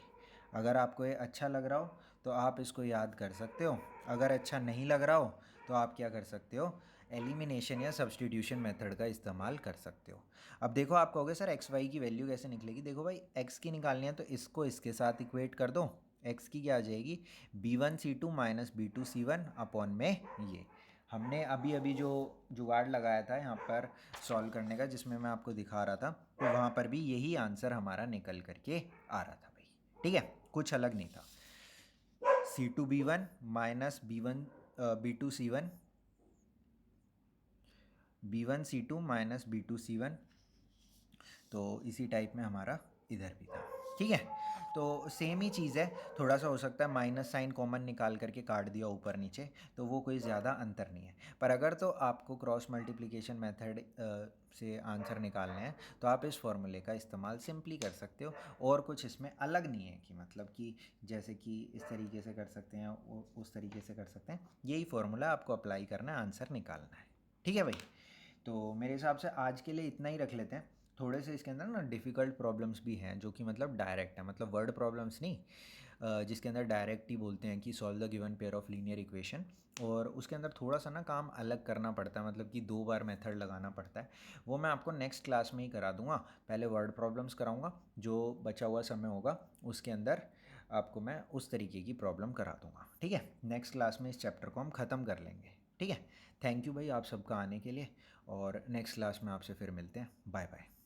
अगर आपको ये अच्छा लग रहा हो तो आप इसको याद कर सकते हो, अगर अच्छा नहीं लग रहा हो तो आप क्या कर सकते हो, एलिमिनेशन या सब्सटीट्यूशन मेथड का इस्तेमाल कर सकते हो। अब देखो, आप कहोगे सर एक्स वाई की वैल्यू कैसे निकलेगी। देखो भाई, एक्स की निकालनी है तो इसको इसके साथ इक्वेट कर दो। एक्स की क्या आ जाएगी, B1C2 माइनस B2C1 अपॉन में ये हमने अभी अभी जो जुगाड़ लगाया था यहाँ पर सॉल्व करने का, जिसमें मैं आपको दिखा रहा था, तो वहाँ पर भी यही आंसर हमारा निकल करके आ रहा था भाई। ठीक है, कुछ अलग नहीं था। C2B1 minus B2C1, B1C2 minus B2C1, तो इसी टाइप में हमारा इधर भी था। ठीक है, तो सेम ही चीज़ है, थोड़ा सा हो सकता है माइनस साइन कॉमन निकाल करके काट दिया ऊपर नीचे, तो वो कोई ज़्यादा अंतर नहीं है। पर अगर तो आपको क्रॉस मल्टीप्लिकेशन मेथड से आंसर निकालने हैं तो आप इस फॉर्मूले का इस्तेमाल सिंपली कर सकते हो, और कुछ इसमें अलग नहीं है कि मतलब कि जैसे कि इस तरीके से कर सकते हैं, उस तरीके से कर सकते हैं। यही फॉर्मूला आपको अप्लाई करना है, आंसर निकालना है। ठीक है भाई, तो मेरे हिसाब से आज के लिए इतना ही रख लेते हैं। थोड़े से इसके अंदर ना डिफ़िकल्ट प्रॉब्लम्स भी हैं, जो कि मतलब डायरेक्ट है, मतलब वर्ड प्रॉब्लम्स नहीं, जिसके अंदर डायरेक्ट ही बोलते हैं कि solve the given pair of linear equation, और उसके अंदर थोड़ा सा ना काम अलग करना पड़ता है, मतलब कि 2 बार मेथड लगाना पड़ता है। वो मैं आपको नेक्स्ट क्लास में ही करा दूंगा। पहले वर्ड प्रॉब्लम्स कराऊंगा, जो बचा हुआ समय होगा उसके अंदर आपको मैं उस तरीके की प्रॉब्लम करा दूंगा। ठीक है, नेक्स्ट क्लास में इस चैप्टर को हम ख़त्म कर लेंगे। ठीक है, थैंक यू भाई आप सबका आने के लिए, और नेक्स्ट क्लास में आपसे फिर मिलते हैं। Bye bye.